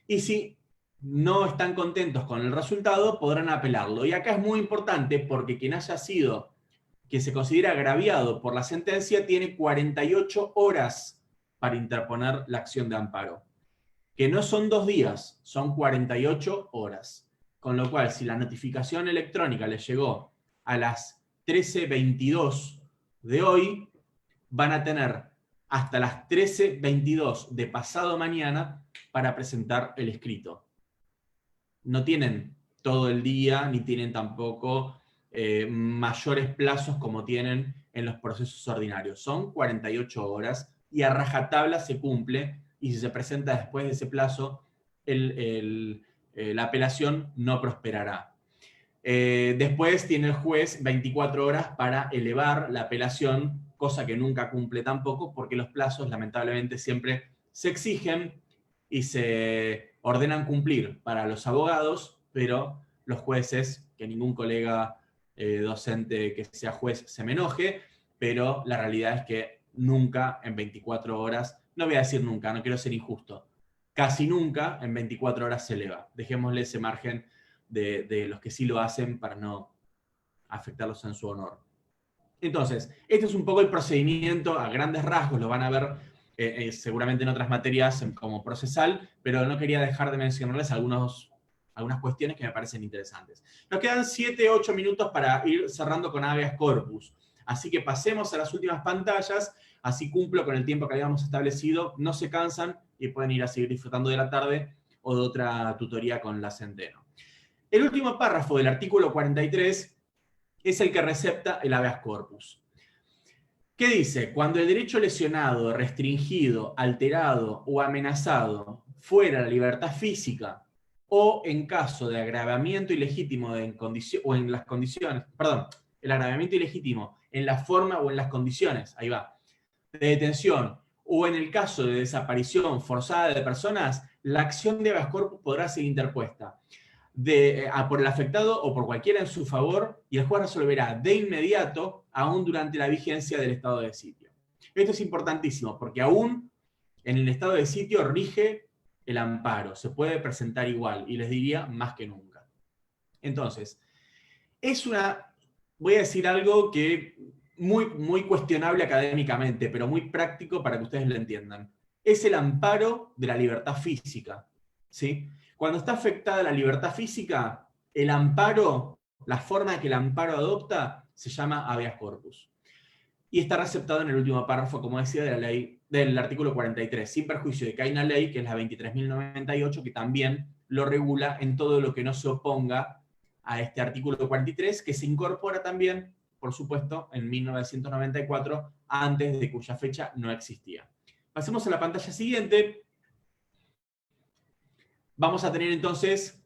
Y si no están contentos con el resultado, podrán apelarlo. Y acá es muy importante porque quien haya sido, que se considera agraviado por la sentencia, tiene 48 horas para interponer la acción de amparo. Que no son 2 días, son 48 horas. Con lo cual, si la notificación electrónica les llegó a las 13:22 de hoy, van a tener hasta las 13:22 de pasado mañana para presentar el escrito. No tienen todo el día, ni tienen tampoco mayores plazos como tienen en los procesos ordinarios. Son 48 horas y a rajatabla se cumple, y si se presenta después de ese plazo, la apelación no prosperará. Después tiene el juez 24 horas para elevar la apelación, cosa que nunca cumple tampoco, porque los plazos lamentablemente siempre se exigen y se ordenan cumplir para los abogados, pero los jueces, que ningún colega docente que sea juez se me enoje, pero la realidad es que nunca en 24 horas, no voy a decir nunca, no quiero ser injusto, casi nunca en 24 horas se eleva. Dejémosle ese margen de los que sí lo hacen para no afectarlos en su honor. Entonces, este es un poco el procedimiento a grandes rasgos, lo van a ver seguramente en otras materias como procesal, pero no quería dejar de mencionarles algunas cuestiones que me parecen interesantes. Nos quedan 7, 8 minutos para ir cerrando con habeas corpus. Así que pasemos a las últimas pantallas, así cumplo con el tiempo que habíamos establecido, no se cansan y pueden ir a seguir disfrutando de la tarde o de otra tutoría con la Centeno. El último párrafo del artículo 43 es el que recepta el habeas corpus. ¿Qué dice? Cuando el derecho lesionado, restringido, alterado o amenazado fuera la libertad física o en caso de agravamiento ilegítimo el agravamiento ilegítimo en la forma o en las condiciones, ahí va, de detención o en el caso de desaparición forzada de personas, la acción de habeas corpus podrá ser interpuesta. por el afectado o por cualquiera en su favor, y el juez resolverá de inmediato, aún durante la vigencia del estado de sitio. Esto es importantísimo, porque aún en el estado de sitio rige el amparo, se puede presentar igual, y les diría más que nunca. Entonces, voy a decir algo que muy cuestionable académicamente, pero muy práctico para que ustedes lo entiendan. Es el amparo de la libertad física, ¿sí? Cuando está afectada la libertad física, el amparo, la forma que el amparo adopta, se llama habeas corpus. Y está receptado en el último párrafo, como decía, de la ley, del artículo 43, sin perjuicio de que hay una ley, que es la 23.098, que también lo regula en todo lo que no se oponga a este artículo 43, que se incorpora también, por supuesto, en 1994, antes de cuya fecha no existía. Pasemos a la pantalla siguiente. Vamos a tener entonces,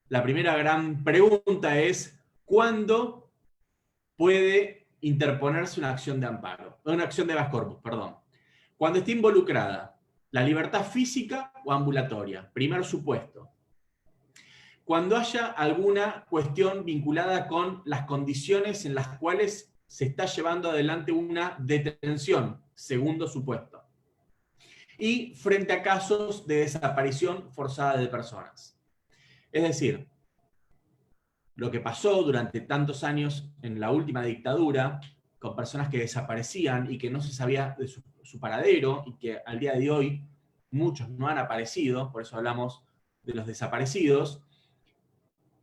la primera gran pregunta es, ¿cuándo puede interponerse una acción de amparo? Una acción de habeas corpus, perdón. Cuando esté involucrada la libertad física o ambulatoria, primer supuesto. Cuando haya alguna cuestión vinculada con las condiciones en las cuales se está llevando adelante una detención, segundo supuesto. Y frente a casos de desaparición forzada de personas. Es decir, lo que pasó durante tantos años en la última dictadura, con personas que desaparecían y que no se sabía de su paradero, y que al día de hoy muchos no han aparecido, por eso hablamos de los desaparecidos.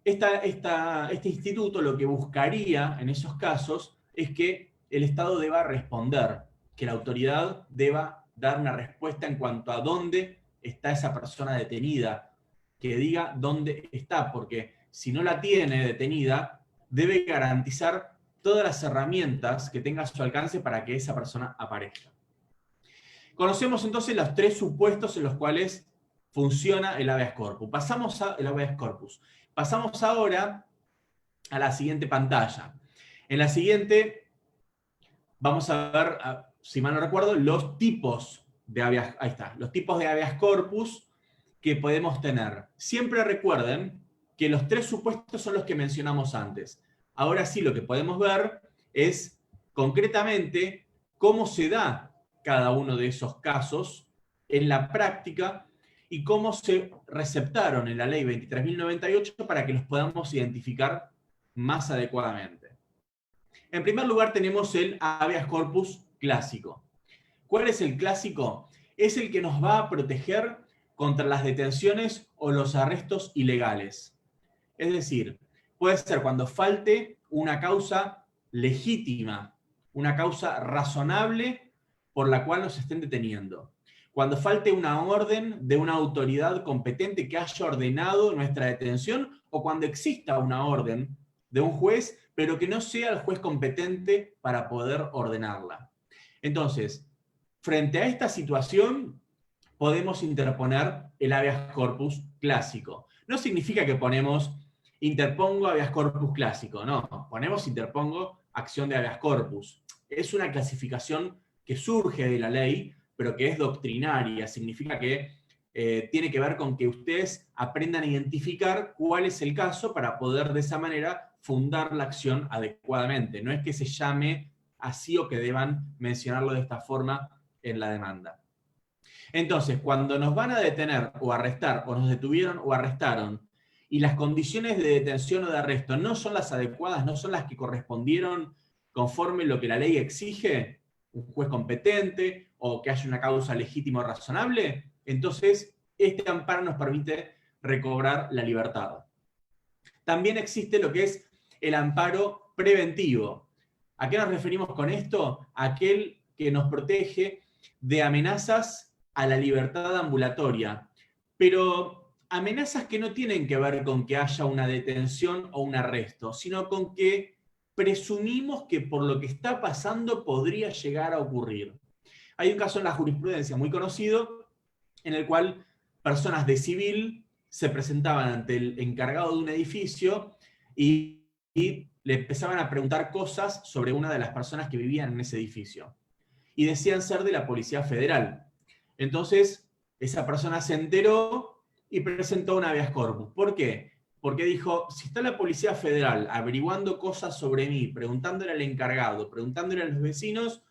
Este instituto lo que buscaría en esos casos es que el Estado deba responder, que la autoridad deba dar una respuesta en cuanto a dónde está esa persona detenida, que diga dónde está, porque si no la tiene detenida, debe garantizar todas las herramientas que tenga a su alcance para que esa persona aparezca. Conocemos entonces los tres supuestos en los cuales funciona el habeas corpus. Pasamos ahora a la siguiente pantalla. En la siguiente vamos a ver, si mal no recuerdo, los tipos de habeas, ahí está, los tipos de habeas corpus que podemos tener. Siempre recuerden que los tres supuestos son los que mencionamos antes. Ahora sí, lo que podemos ver es concretamente cómo se da cada uno de esos casos en la práctica y cómo se receptaron en la ley 23.098 para que los podamos identificar más adecuadamente. En primer lugar tenemos el habeas corpus clásico. ¿Cuál es el clásico? Es el que nos va a proteger contra las detenciones o los arrestos ilegales. Es decir, puede ser cuando falte una causa legítima, una causa razonable por la cual nos estén deteniendo. Cuando falte una orden de una autoridad competente que haya ordenado nuestra detención, o cuando exista una orden de un juez, pero que no sea el juez competente para poder ordenarla. Entonces, frente a esta situación, podemos interponer el habeas corpus clásico. No significa que ponemos interpongo habeas corpus clásico, no, ponemos interpongo acción de habeas corpus. Es una clasificación que surge de la ley, pero que es doctrinaria, significa que tiene que ver con que ustedes aprendan a identificar cuál es el caso para poder de esa manera fundar la acción adecuadamente. No es que se llame así o que deban mencionarlo de esta forma en la demanda. Entonces, cuando nos van a detener o arrestar, o nos detuvieron o arrestaron, y las condiciones de detención o de arresto no son las adecuadas, no son las que correspondieron conforme lo que la ley exige, un juez competente, o que haya una causa legítima o razonable, entonces este amparo nos permite recobrar la libertad. También existe lo que es el amparo preventivo. ¿A qué nos referimos con esto? Aquel que nos protege de amenazas a la libertad ambulatoria, pero amenazas que no tienen que ver con que haya una detención o un arresto, sino con que presumimos que por lo que está pasando podría llegar a ocurrir. Hay un caso en la jurisprudencia muy conocido en el cual personas de civil se presentaban ante el encargado de un edificio y le empezaban a preguntar cosas sobre una de las personas que vivían en ese edificio. Y decían ser de la Policía Federal. Entonces, esa persona se enteró y presentó un habeas corpus. ¿Por qué? porque dijo, si está la Policía Federal averiguando cosas sobre mí, preguntándole al encargado, preguntándole a los vecinos,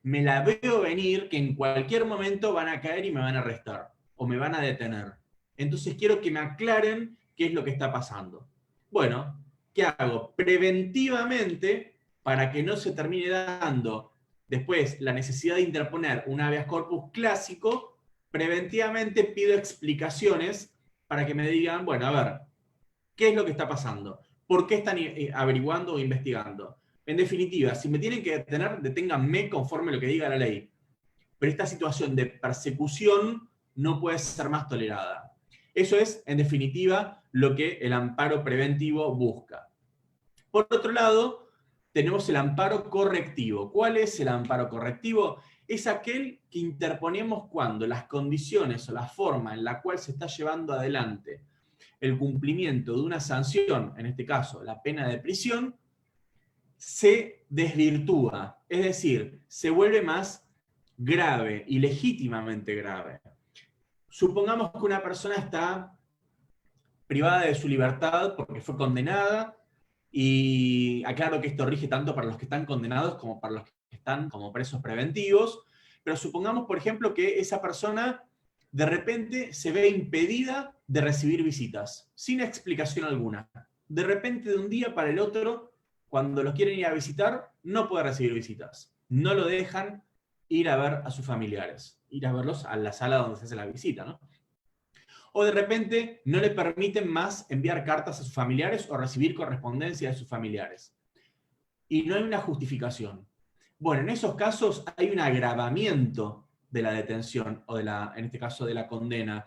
me la veo venir que en cualquier momento van a caer y me van a arrestar, o me van a detener. Entonces quiero que me aclaren qué es lo que está pasando. Bueno, ¿qué hago? Preventivamente, para que no se termine dando después la necesidad de interponer un habeas corpus clásico, preventivamente pido explicaciones para que me digan, bueno, a ver, ¿qué es lo que está pasando? ¿Por qué están averiguando o investigando? En definitiva, si me tienen que detener, deténganme conforme lo que diga la ley. Pero esta situación de persecución no puede ser más tolerada. Eso es, en definitiva, lo que el amparo preventivo busca. Por otro lado, tenemos el amparo correctivo. ¿Cuál es el amparo correctivo? Es aquel que interponemos cuando las condiciones o la forma en la cual se está llevando adelante el cumplimiento de una sanción, en este caso la pena de prisión, se desvirtúa, es decir, se vuelve más grave y legítimamente grave. Supongamos que una persona está privada de su libertad porque fue condenada, y aclaro que esto rige tanto para los que están condenados como para los que están como presos preventivos, pero supongamos, por ejemplo, que esa persona de repente se ve impedida de recibir visitas, sin explicación alguna. De repente, de un día para el otro, cuando los quieren ir a visitar, no puede recibir visitas. No lo dejan ir a ver a sus familiares, ir a verlos a la sala donde se hace la visita, ¿no? O de repente no le permiten más enviar cartas a sus familiares o recibir correspondencia de sus familiares. Y no hay una justificación. Bueno, en esos casos hay un agravamiento de la detención o en este caso de la condena.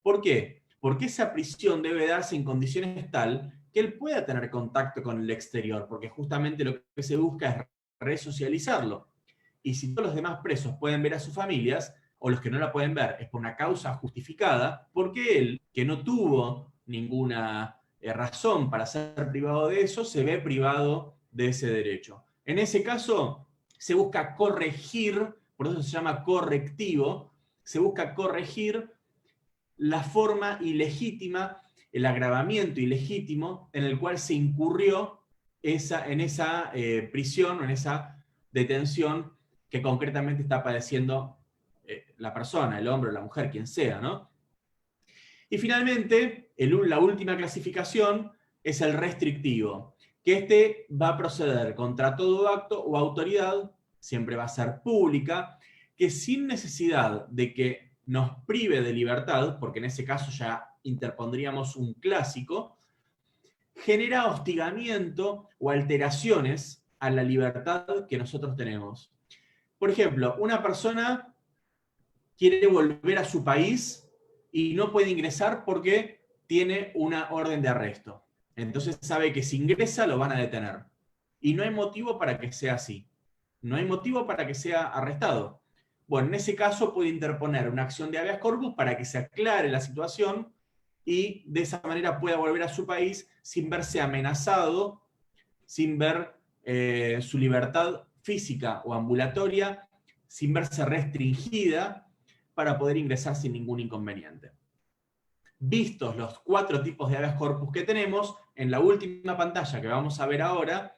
¿Por qué? Porque esa prisión debe darse en condiciones tal que él pueda tener contacto con el exterior, porque justamente lo que se busca es resocializarlo. Y si todos los demás presos pueden ver a sus familias, o los que no la pueden ver, es por una causa justificada, porque él, que no tuvo ninguna razón para ser privado de eso, se ve privado de ese derecho. En ese caso, se busca corregir, por eso se llama correctivo, se busca corregir la forma ilegítima, el agravamiento ilegítimo en el cual se incurrió en esa prisión o en esa detención que concretamente está padeciendo la persona, el hombre o la mujer, quien sea, ¿no? Y finalmente, la última clasificación es el restrictivo, que este va a proceder contra todo acto o autoridad, siempre va a ser pública, que sin necesidad de que nos prive de libertad, porque en ese caso ya interpondríamos un clásico, genera hostigamiento o alteraciones a la libertad que nosotros tenemos. Por ejemplo, una persona quiere volver a su país y no puede ingresar porque tiene una orden de arresto. Entonces sabe que si ingresa lo van a detener. Y no hay motivo para que sea así. No hay motivo para que sea arrestado. Bueno, en ese caso puede interponer una acción de habeas corpus para que se aclare la situación y de esa manera pueda volver a su país sin verse amenazado, sin ver su libertad física o ambulatoria, sin verse restringida, para poder ingresar sin ningún inconveniente. Vistos los 4 tipos de habeas corpus que tenemos, en la última pantalla que vamos a ver ahora,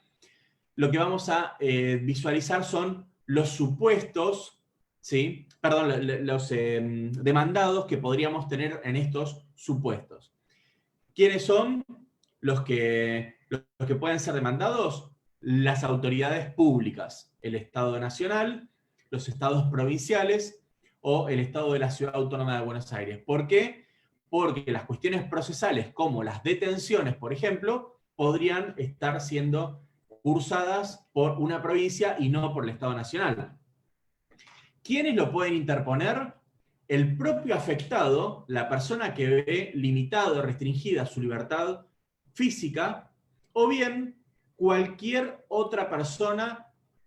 lo que vamos a visualizar son los supuestos, ¿sí? Perdón, los demandados que podríamos tener en estos supuestos. ¿Quiénes son los que pueden ser demandados? Las autoridades públicas, el Estado Nacional, los estados provinciales o el Estado de la Ciudad Autónoma de Buenos Aires. ¿Por qué? Porque las cuestiones procesales, como las detenciones, por ejemplo, podrían estar siendo cursadas por una provincia y no por el Estado Nacional. ¿Quiénes lo pueden interponer? El propio afectado, la persona que ve limitado o restringida su libertad física, o bien cualquier otra persona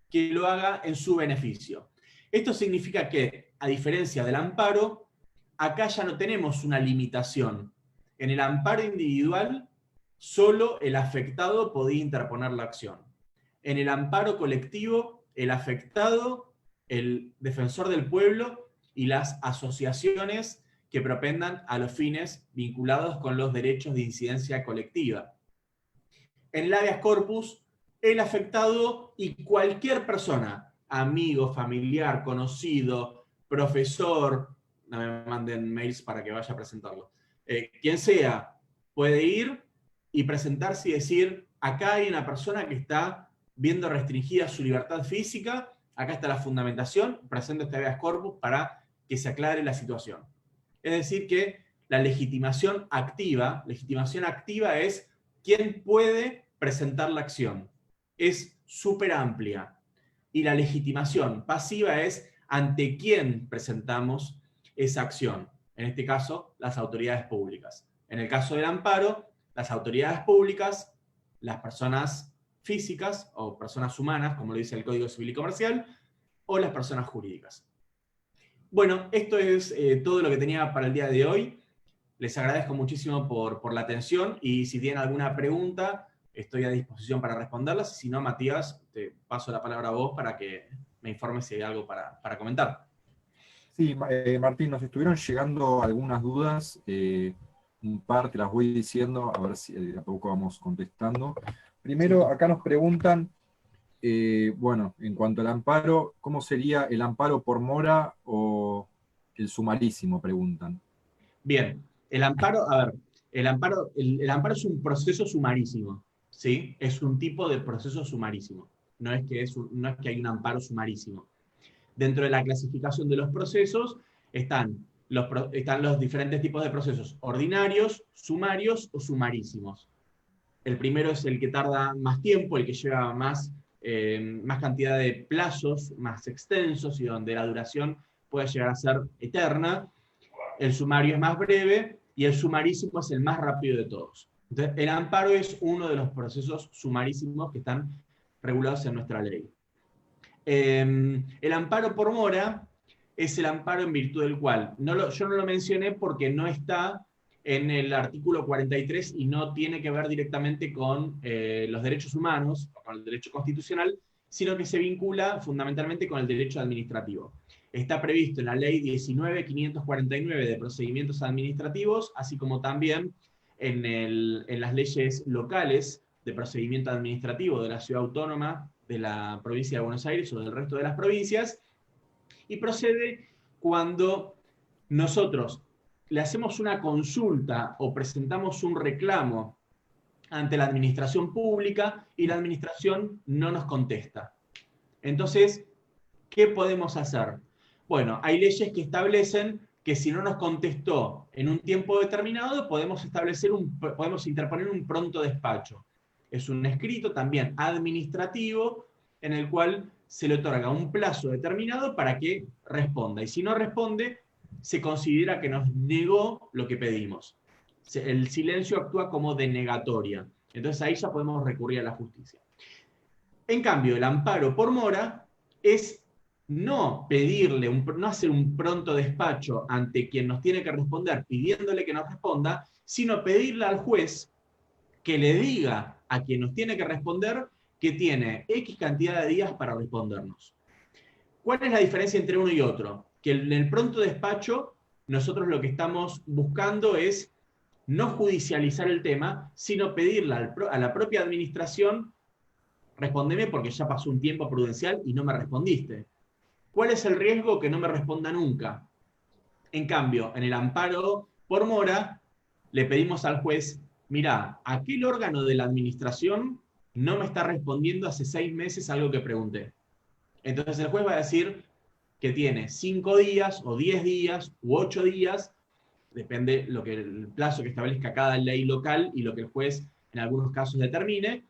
que lo haga en su beneficio. Esto significa que, a diferencia del amparo, acá ya no tenemos una limitación. En el amparo individual, solo el afectado podía interponer la acción. En el amparo colectivo, el afectado, el defensor del pueblo y las asociaciones que propendan a los fines vinculados con los derechos de incidencia colectiva. En el habeas corpus, el afectado y cualquier persona, amigo, familiar, conocido, profesor, no me manden mails para que vaya a presentarlo, quien sea, puede ir y presentarse y decir, acá hay una persona que está viendo restringida su libertad física, acá está la fundamentación, presento este habeas corpus para que se aclare la situación. Es decir, que la legitimación activa es quién puede presentar la acción. Es súper amplia. Y la legitimación pasiva es ante quién presentamos esa acción. En este caso, las autoridades públicas. En el caso del amparo, las autoridades públicas, las personas físicas o personas humanas, como lo dice el Código Civil y Comercial, o las personas jurídicas. Bueno, esto es todo lo que tenía para el día de hoy. Les agradezco muchísimo por la atención y si tienen alguna pregunta, estoy a disposición para responderlas. Si no, Matías, te paso la palabra a vos para que me informes si hay algo para comentar. Sí, Martín, nos estuvieron llegando algunas dudas, un par te las voy diciendo, a ver si de a poco vamos contestando. Primero, acá nos preguntan, bueno, en cuanto al amparo, ¿cómo sería el amparo por mora o el sumarísimo? Preguntan. Bien, el amparo, a ver, el amparo es un proceso sumarísimo, ¿sí? Es un tipo de proceso sumarísimo. No es que hay un amparo sumarísimo. Dentro de la clasificación de los procesos están los diferentes tipos de procesos ordinarios, sumarios o sumarísimos. El primero es el que tarda más tiempo, el que lleva más cantidad de plazos, más extensos y donde la duración puede llegar a ser eterna. El sumario es más breve y el sumarísimo es el más rápido de todos. Entonces, el amparo es uno de los procesos sumarísimos que están regulados en nuestra ley. El amparo por mora es el amparo en virtud del cual, yo no lo mencioné porque no está en el artículo 43 y no tiene que ver directamente con los derechos humanos o con el derecho constitucional, sino que se vincula fundamentalmente con el derecho administrativo. Está previsto en la ley 19.549 de procedimientos administrativos, así como también en las leyes locales de procedimiento administrativo de la ciudad autónoma, de la provincia de Buenos Aires o del resto de las provincias, y procede cuando nosotros le hacemos una consulta o presentamos un reclamo ante la administración pública y la administración no nos contesta. Entonces, ¿qué podemos hacer? Bueno, hay leyes que establecen que si no nos contestó en un tiempo determinado, podemos interponer un pronto despacho. Es un escrito también administrativo en el cual se le otorga un plazo determinado para que responda. Y si no responde, se considera que nos negó lo que pedimos. El silencio actúa como denegatoria. Entonces ahí ya podemos recurrir a la justicia. En cambio, el amparo por mora es no hacer un pronto despacho ante quien nos tiene que responder pidiéndole que nos responda, sino pedirle al juez que le diga a quien nos tiene que responder que tiene X cantidad de días para respondernos. ¿Cuál es la diferencia entre uno y otro? Que en el pronto despacho nosotros lo que estamos buscando es no judicializar el tema, sino pedirle a la propia administración, respóndeme porque ya pasó un tiempo prudencial y no me respondiste. ¿Cuál es el riesgo? Que no me responda nunca. En cambio, en el amparo por mora, le pedimos al juez, mirá, aquel órgano de la administración no me está respondiendo hace 6 meses algo que pregunté. Entonces el juez va a decir que tiene 5 días, o 10 días, u 8 días, depende el plazo que establezca cada ley local y lo que el juez en algunos casos determine,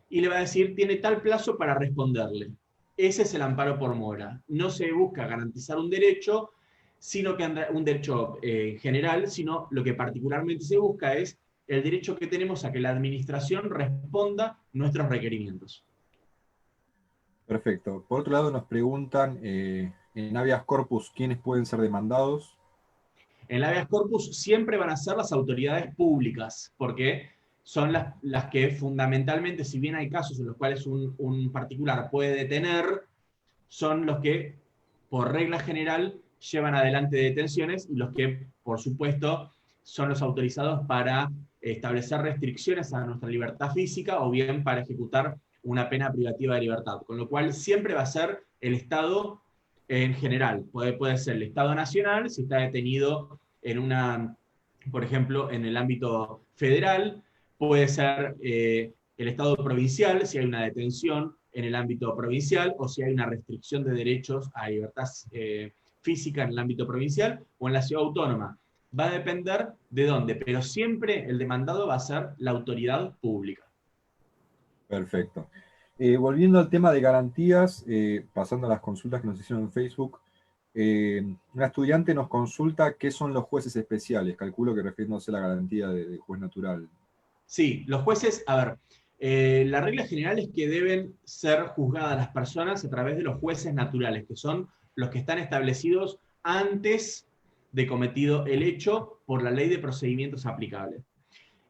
y le va a decir, tiene tal plazo para responderle. Ese es el amparo por mora. No se busca garantizar un derecho, sino que un derecho general, sino lo que particularmente se busca es el derecho que tenemos a que la administración responda nuestros requerimientos. Perfecto. Por otro lado, nos preguntan, en habeas corpus, ¿quiénes pueden ser demandados? En el habeas corpus siempre van a ser las autoridades públicas, porque son las que fundamentalmente, si bien hay casos en los cuales un particular puede detener, son los que, por regla general, llevan adelante detenciones y los que, por supuesto, son los autorizados para establecer restricciones a nuestra libertad física o bien para ejecutar una pena privativa de libertad. Con lo cual siempre va a ser el Estado en general. Puede ser el Estado nacional, si está detenido en una, por ejemplo, en el ámbito federal, puede ser el Estado provincial, si hay una detención en el ámbito provincial, o si hay una restricción de derechos a libertad física en el ámbito provincial, o en la ciudad autónoma. Va a depender de dónde, pero siempre el demandado va a ser la autoridad pública. Perfecto. Volviendo al tema de garantías, pasando a las consultas que nos hicieron en Facebook, una estudiante nos consulta qué son los jueces especiales, calculo que refiriéndose a la garantía de juez natural. Sí, los jueces, a ver, la regla general es que deben ser juzgadas las personas a través de los jueces naturales, que son los que están establecidos antes de cometido el hecho por la ley de procedimientos aplicables.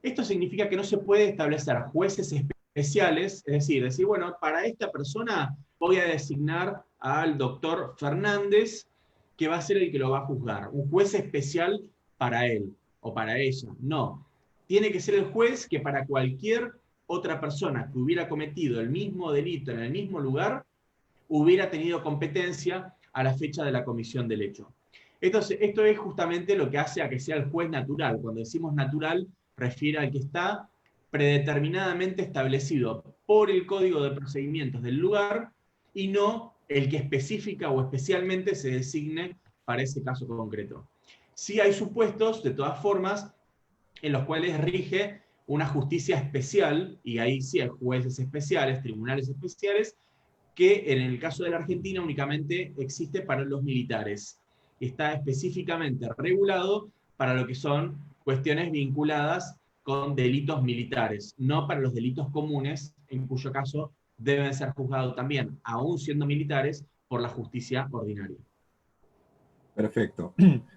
Esto significa que no se puede establecer jueces especiales, es decir, bueno, para esta persona voy a designar al doctor Fernández, que va a ser el que lo va a juzgar, un juez especial para él o para ella. No, tiene que ser el juez que para cualquier otra persona que hubiera cometido el mismo delito en el mismo lugar, hubiera tenido competencia a la fecha de la comisión del hecho. Esto es justamente lo que hace a que sea el juez natural. Cuando decimos natural, refiere al que está predeterminadamente establecido por el Código de Procedimientos del lugar y no el que específica o especialmente se designe para ese caso concreto. Sí hay supuestos, de todas formas, en los cuales rige una justicia especial, y ahí sí hay jueces especiales, tribunales especiales, que en el caso de la Argentina únicamente existe para los militares. Está específicamente regulado para lo que son cuestiones vinculadas con delitos militares, no para los delitos comunes, en cuyo caso deben ser juzgados también, aún siendo militares, por la justicia ordinaria. Perfecto.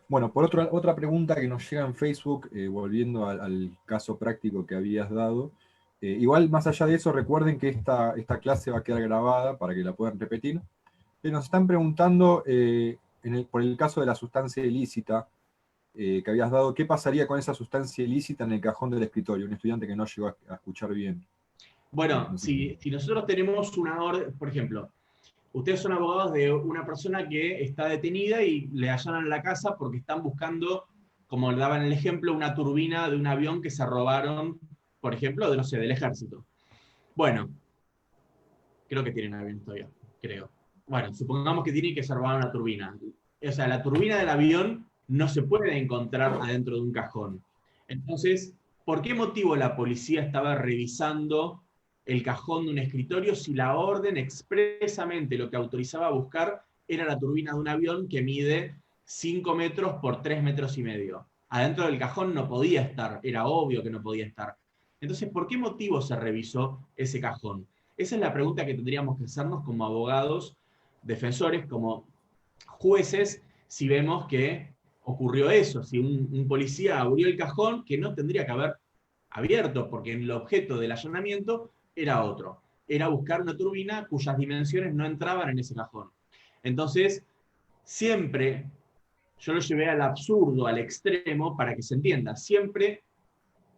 Bueno, por otra pregunta que nos llega en Facebook, volviendo al caso práctico que habías dado, igual más allá de eso, recuerden que esta clase va a quedar grabada para que la puedan repetir. Nos están preguntando, por el caso de la sustancia ilícita que habías dado, ¿qué pasaría con esa sustancia ilícita en el cajón del escritorio? Un estudiante que no llegó a escuchar bien. Bueno, No sé. si nosotros tenemos una orden, por ejemplo, ustedes son abogados de una persona que está detenida y le allanan la casa porque están buscando, como le daban el ejemplo, una turbina de un avión que se robaron, por ejemplo, de, no sé, del ejército. Bueno, creo que tienen avión todavía, creo. Bueno, supongamos que tienen que se robaron una turbina. O sea, la turbina del avión no se puede encontrar adentro de un cajón. Entonces, ¿por qué motivo la policía estaba revisando el cajón de un escritorio si la orden expresamente lo que autorizaba a buscar era la turbina de un avión que mide 5 metros por 3 metros y medio? Adentro del cajón no podía estar, era obvio que no podía estar. Entonces, ¿por qué motivo se revisó ese cajón? Esa es la pregunta que tendríamos que hacernos como abogados, defensores, como jueces, si vemos que ocurrió eso, si un policía abrió el cajón que no tendría que haber abierto, porque el objeto del allanamiento era otro, era buscar una turbina cuyas dimensiones no entraban en ese cajón. Entonces, siempre yo lo llevé al absurdo, al extremo, para que se entienda, siempre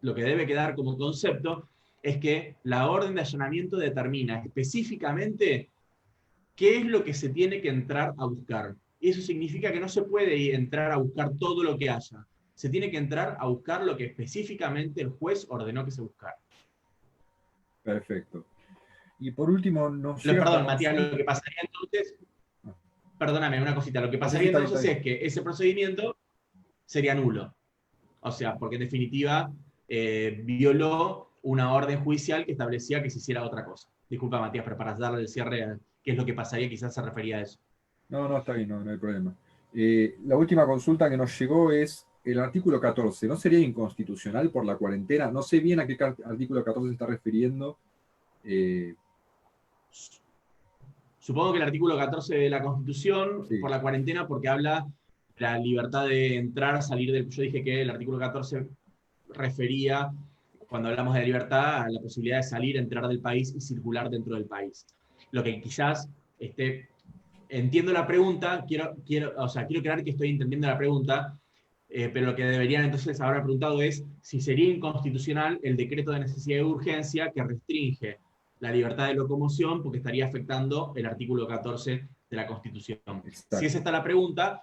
lo que debe quedar como concepto es que la orden de allanamiento determina específicamente qué es lo que se tiene que entrar a buscar. Y eso significa que no se puede entrar a buscar todo lo que haya. Se tiene que entrar a buscar lo que específicamente el juez ordenó que se buscara. Perfecto. Y por último, nos llega Perdón, esta Matías, consulta. lo que pasaría entonces, perdóname una cosita, lo que Sí, sí, pasaría está bien, entonces está bien. es que ese procedimiento sería nulo. O sea, porque en definitiva violó una orden judicial que establecía que se hiciera otra cosa. Disculpa, Matías, pero para darle el cierre, ¿qué es lo que pasaría? Quizás se refería a eso. No, no, está bien, no hay problema. La última consulta que nos llegó es el artículo 14. ¿No sería inconstitucional por la cuarentena? No sé bien a qué artículo 14 se está refiriendo. Supongo que el artículo 14 de la Constitución, Sí. por la cuarentena, porque habla de la libertad de entrar, salir del... Yo dije que el artículo 14 refería, cuando hablamos de libertad, a la posibilidad de salir, entrar del país y circular dentro del país. Lo que quizás esté entiendo la pregunta, o sea, quiero creer que estoy entendiendo la pregunta, pero lo que deberían entonces haber preguntado es si sería inconstitucional el decreto de necesidad y urgencia que restringe la libertad de locomoción porque estaría afectando el artículo 14 de la Constitución. Si es Exacto. esta la pregunta,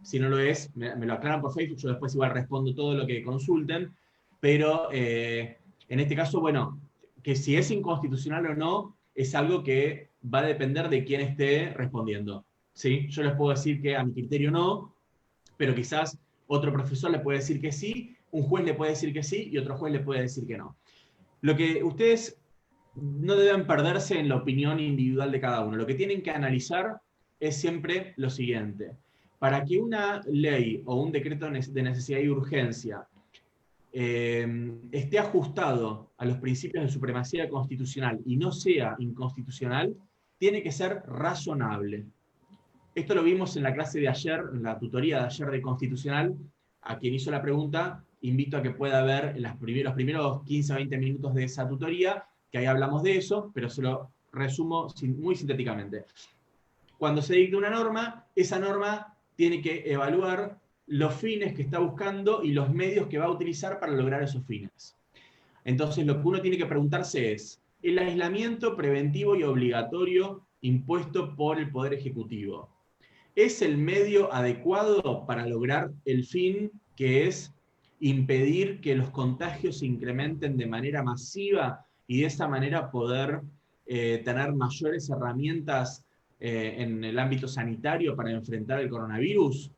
si no lo es, me lo aclaran por Facebook, yo después igual respondo todo lo que consulten, pero en este caso, bueno, que si es inconstitucional o no, es algo que va a depender de quién esté respondiendo. ¿Sí? Yo les puedo decir que a mi criterio no, pero quizás otro profesor le puede decir que sí, un juez le puede decir que sí y otro juez le puede decir que no. Lo que ustedes no deben perderse en la opinión individual de cada uno. Lo que tienen que analizar es siempre lo siguiente. Para que una ley o un decreto de necesidad y urgencia esté ajustado a los principios de supremacía constitucional y no sea inconstitucional, tiene que ser razonable. Esto lo vimos en la clase de ayer, en la tutoría de ayer de Constitucional. A quien hizo la pregunta, invito a que pueda ver los primeros 15 o 20 minutos de esa tutoría, que ahí hablamos de eso, pero se lo resumo muy sintéticamente. Cuando se dicta una norma, esa norma tiene que evaluar los fines que está buscando y los medios que va a utilizar para lograr esos fines. Entonces, lo que uno tiene que preguntarse es, ¿el aislamiento preventivo y obligatorio impuesto por el Poder Ejecutivo es el medio adecuado para lograr el fin que es impedir que los contagios se incrementen de manera masiva y de esa manera poder tener mayores herramientas en el ámbito sanitario para enfrentar el coronavirus?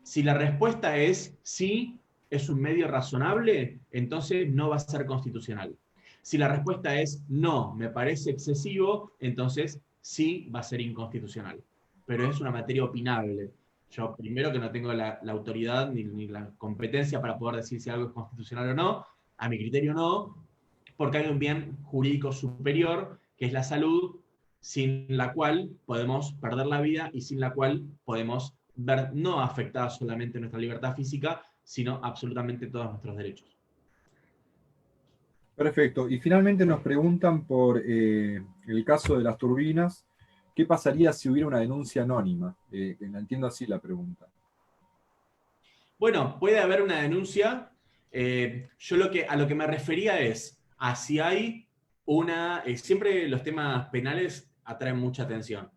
Si la respuesta es sí, es un medio razonable, entonces no va a ser constitucional. Si la respuesta es no, me parece excesivo, entonces sí va a ser inconstitucional. Pero es una materia opinable. Yo primero que no tengo la autoridad ni la competencia para poder decir si algo es constitucional o no, a mi criterio no, porque hay un bien jurídico superior, que es la salud, sin la cual podemos perder la vida y sin la cual podemos ver no afectada solamente nuestra libertad física, sino absolutamente todos nuestros derechos. Perfecto. Y finalmente nos preguntan por el caso de las turbinas. ¿Qué pasaría si hubiera una denuncia anónima? Entiendo así la pregunta. Bueno, puede haber una denuncia. Yo a lo que me refería es a si hay una. Siempre los temas penales atraen mucha atención.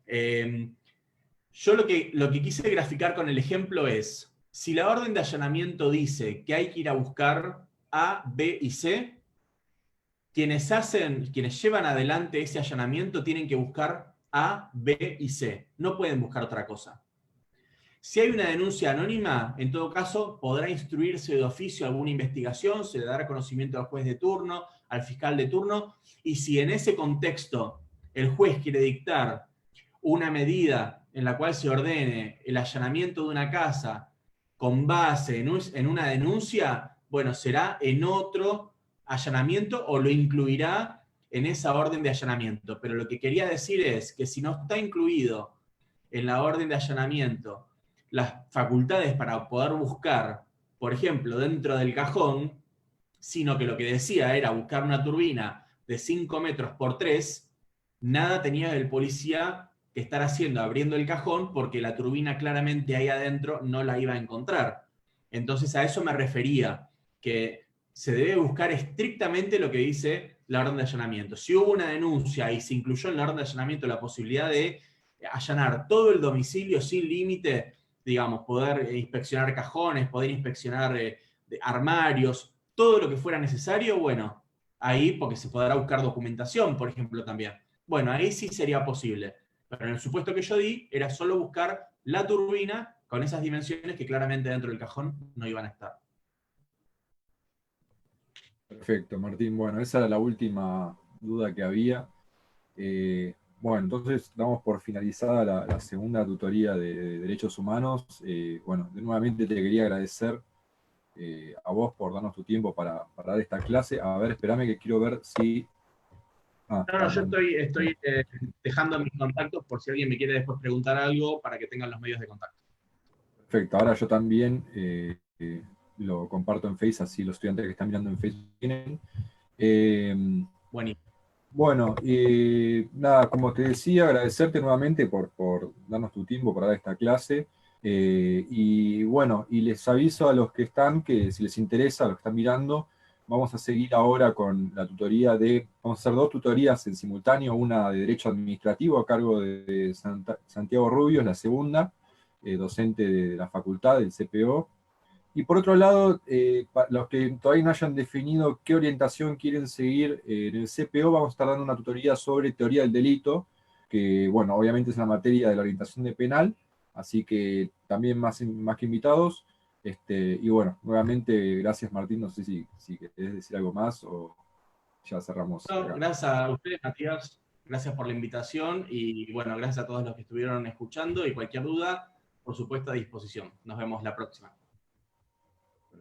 Yo lo que quise graficar con el ejemplo es: si la orden de allanamiento dice que hay que ir a buscar A, B y C, quienes llevan adelante ese allanamiento tienen que buscar A, B y C. No pueden buscar otra cosa. Si hay una denuncia anónima, en todo caso, podrá instruirse de oficio alguna investigación, se le dará conocimiento al juez de turno, al fiscal de turno, y si en ese contexto el juez quiere dictar una medida en la cual se ordene el allanamiento de una casa con base en una denuncia, bueno, será en otro allanamiento o lo incluirá en esa orden de allanamiento. Pero lo que quería decir es que si no está incluido en la orden de allanamiento las facultades para poder buscar, por ejemplo, dentro del cajón, sino que lo que decía era buscar una turbina de 5 metros por 3, nada tenía el policía que estar haciendo abriendo el cajón porque la turbina claramente ahí adentro no la iba a encontrar. Entonces a eso me refería, que se debe buscar estrictamente lo que dice la orden de allanamiento. Si hubo una denuncia y se incluyó en la orden de allanamiento la posibilidad de allanar todo el domicilio sin límite, digamos, poder inspeccionar cajones, poder inspeccionar armarios, todo lo que fuera necesario, bueno, ahí porque se podrá buscar documentación, por ejemplo, también. Bueno, ahí sí sería posible. Pero en el supuesto que yo di, era solo buscar la turbina con esas dimensiones que claramente dentro del cajón no iban a estar. Perfecto, Martín. Bueno, esa era la última duda que había. Bueno, entonces damos por finalizada la segunda tutoría de Derechos Humanos. Bueno, nuevamente te quería agradecer a vos por darnos tu tiempo para dar esta clase. A ver, espérame que quiero ver si... No, yo estoy dejando mis contactos por si alguien me quiere después preguntar algo para que tengan los medios de contacto. Perfecto, ahora yo también lo comparto en Face, así los estudiantes que están mirando en Face tienen. Buenísimo. Bueno, nada, como te decía, agradecerte nuevamente por darnos tu tiempo para dar esta clase. Y bueno, y les aviso a los que están que si les interesa, a los que están mirando, vamos a seguir ahora con la tutoría vamos a hacer dos tutorías en simultáneo, una de Derecho Administrativo a cargo de Santiago Rubio, es la segunda, docente de la facultad del CPO. Y por otro lado, los que todavía no hayan definido qué orientación quieren seguir en el CPO, vamos a estar dando una tutoría sobre teoría del delito, que, bueno, obviamente es la materia de la orientación de penal, así que también más que invitados. Y bueno, nuevamente, gracias Martín, no sé si querés decir algo más o ya cerramos No, acá. gracias a ustedes, Matías. Gracias por la invitación y bueno, gracias a todos los que estuvieron escuchando y cualquier duda, por supuesto, a disposición. Nos vemos la próxima.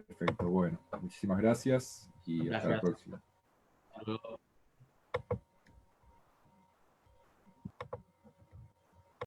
Perfecto, bueno, muchísimas gracias y hasta la Gracias. próxima. Hasta luego.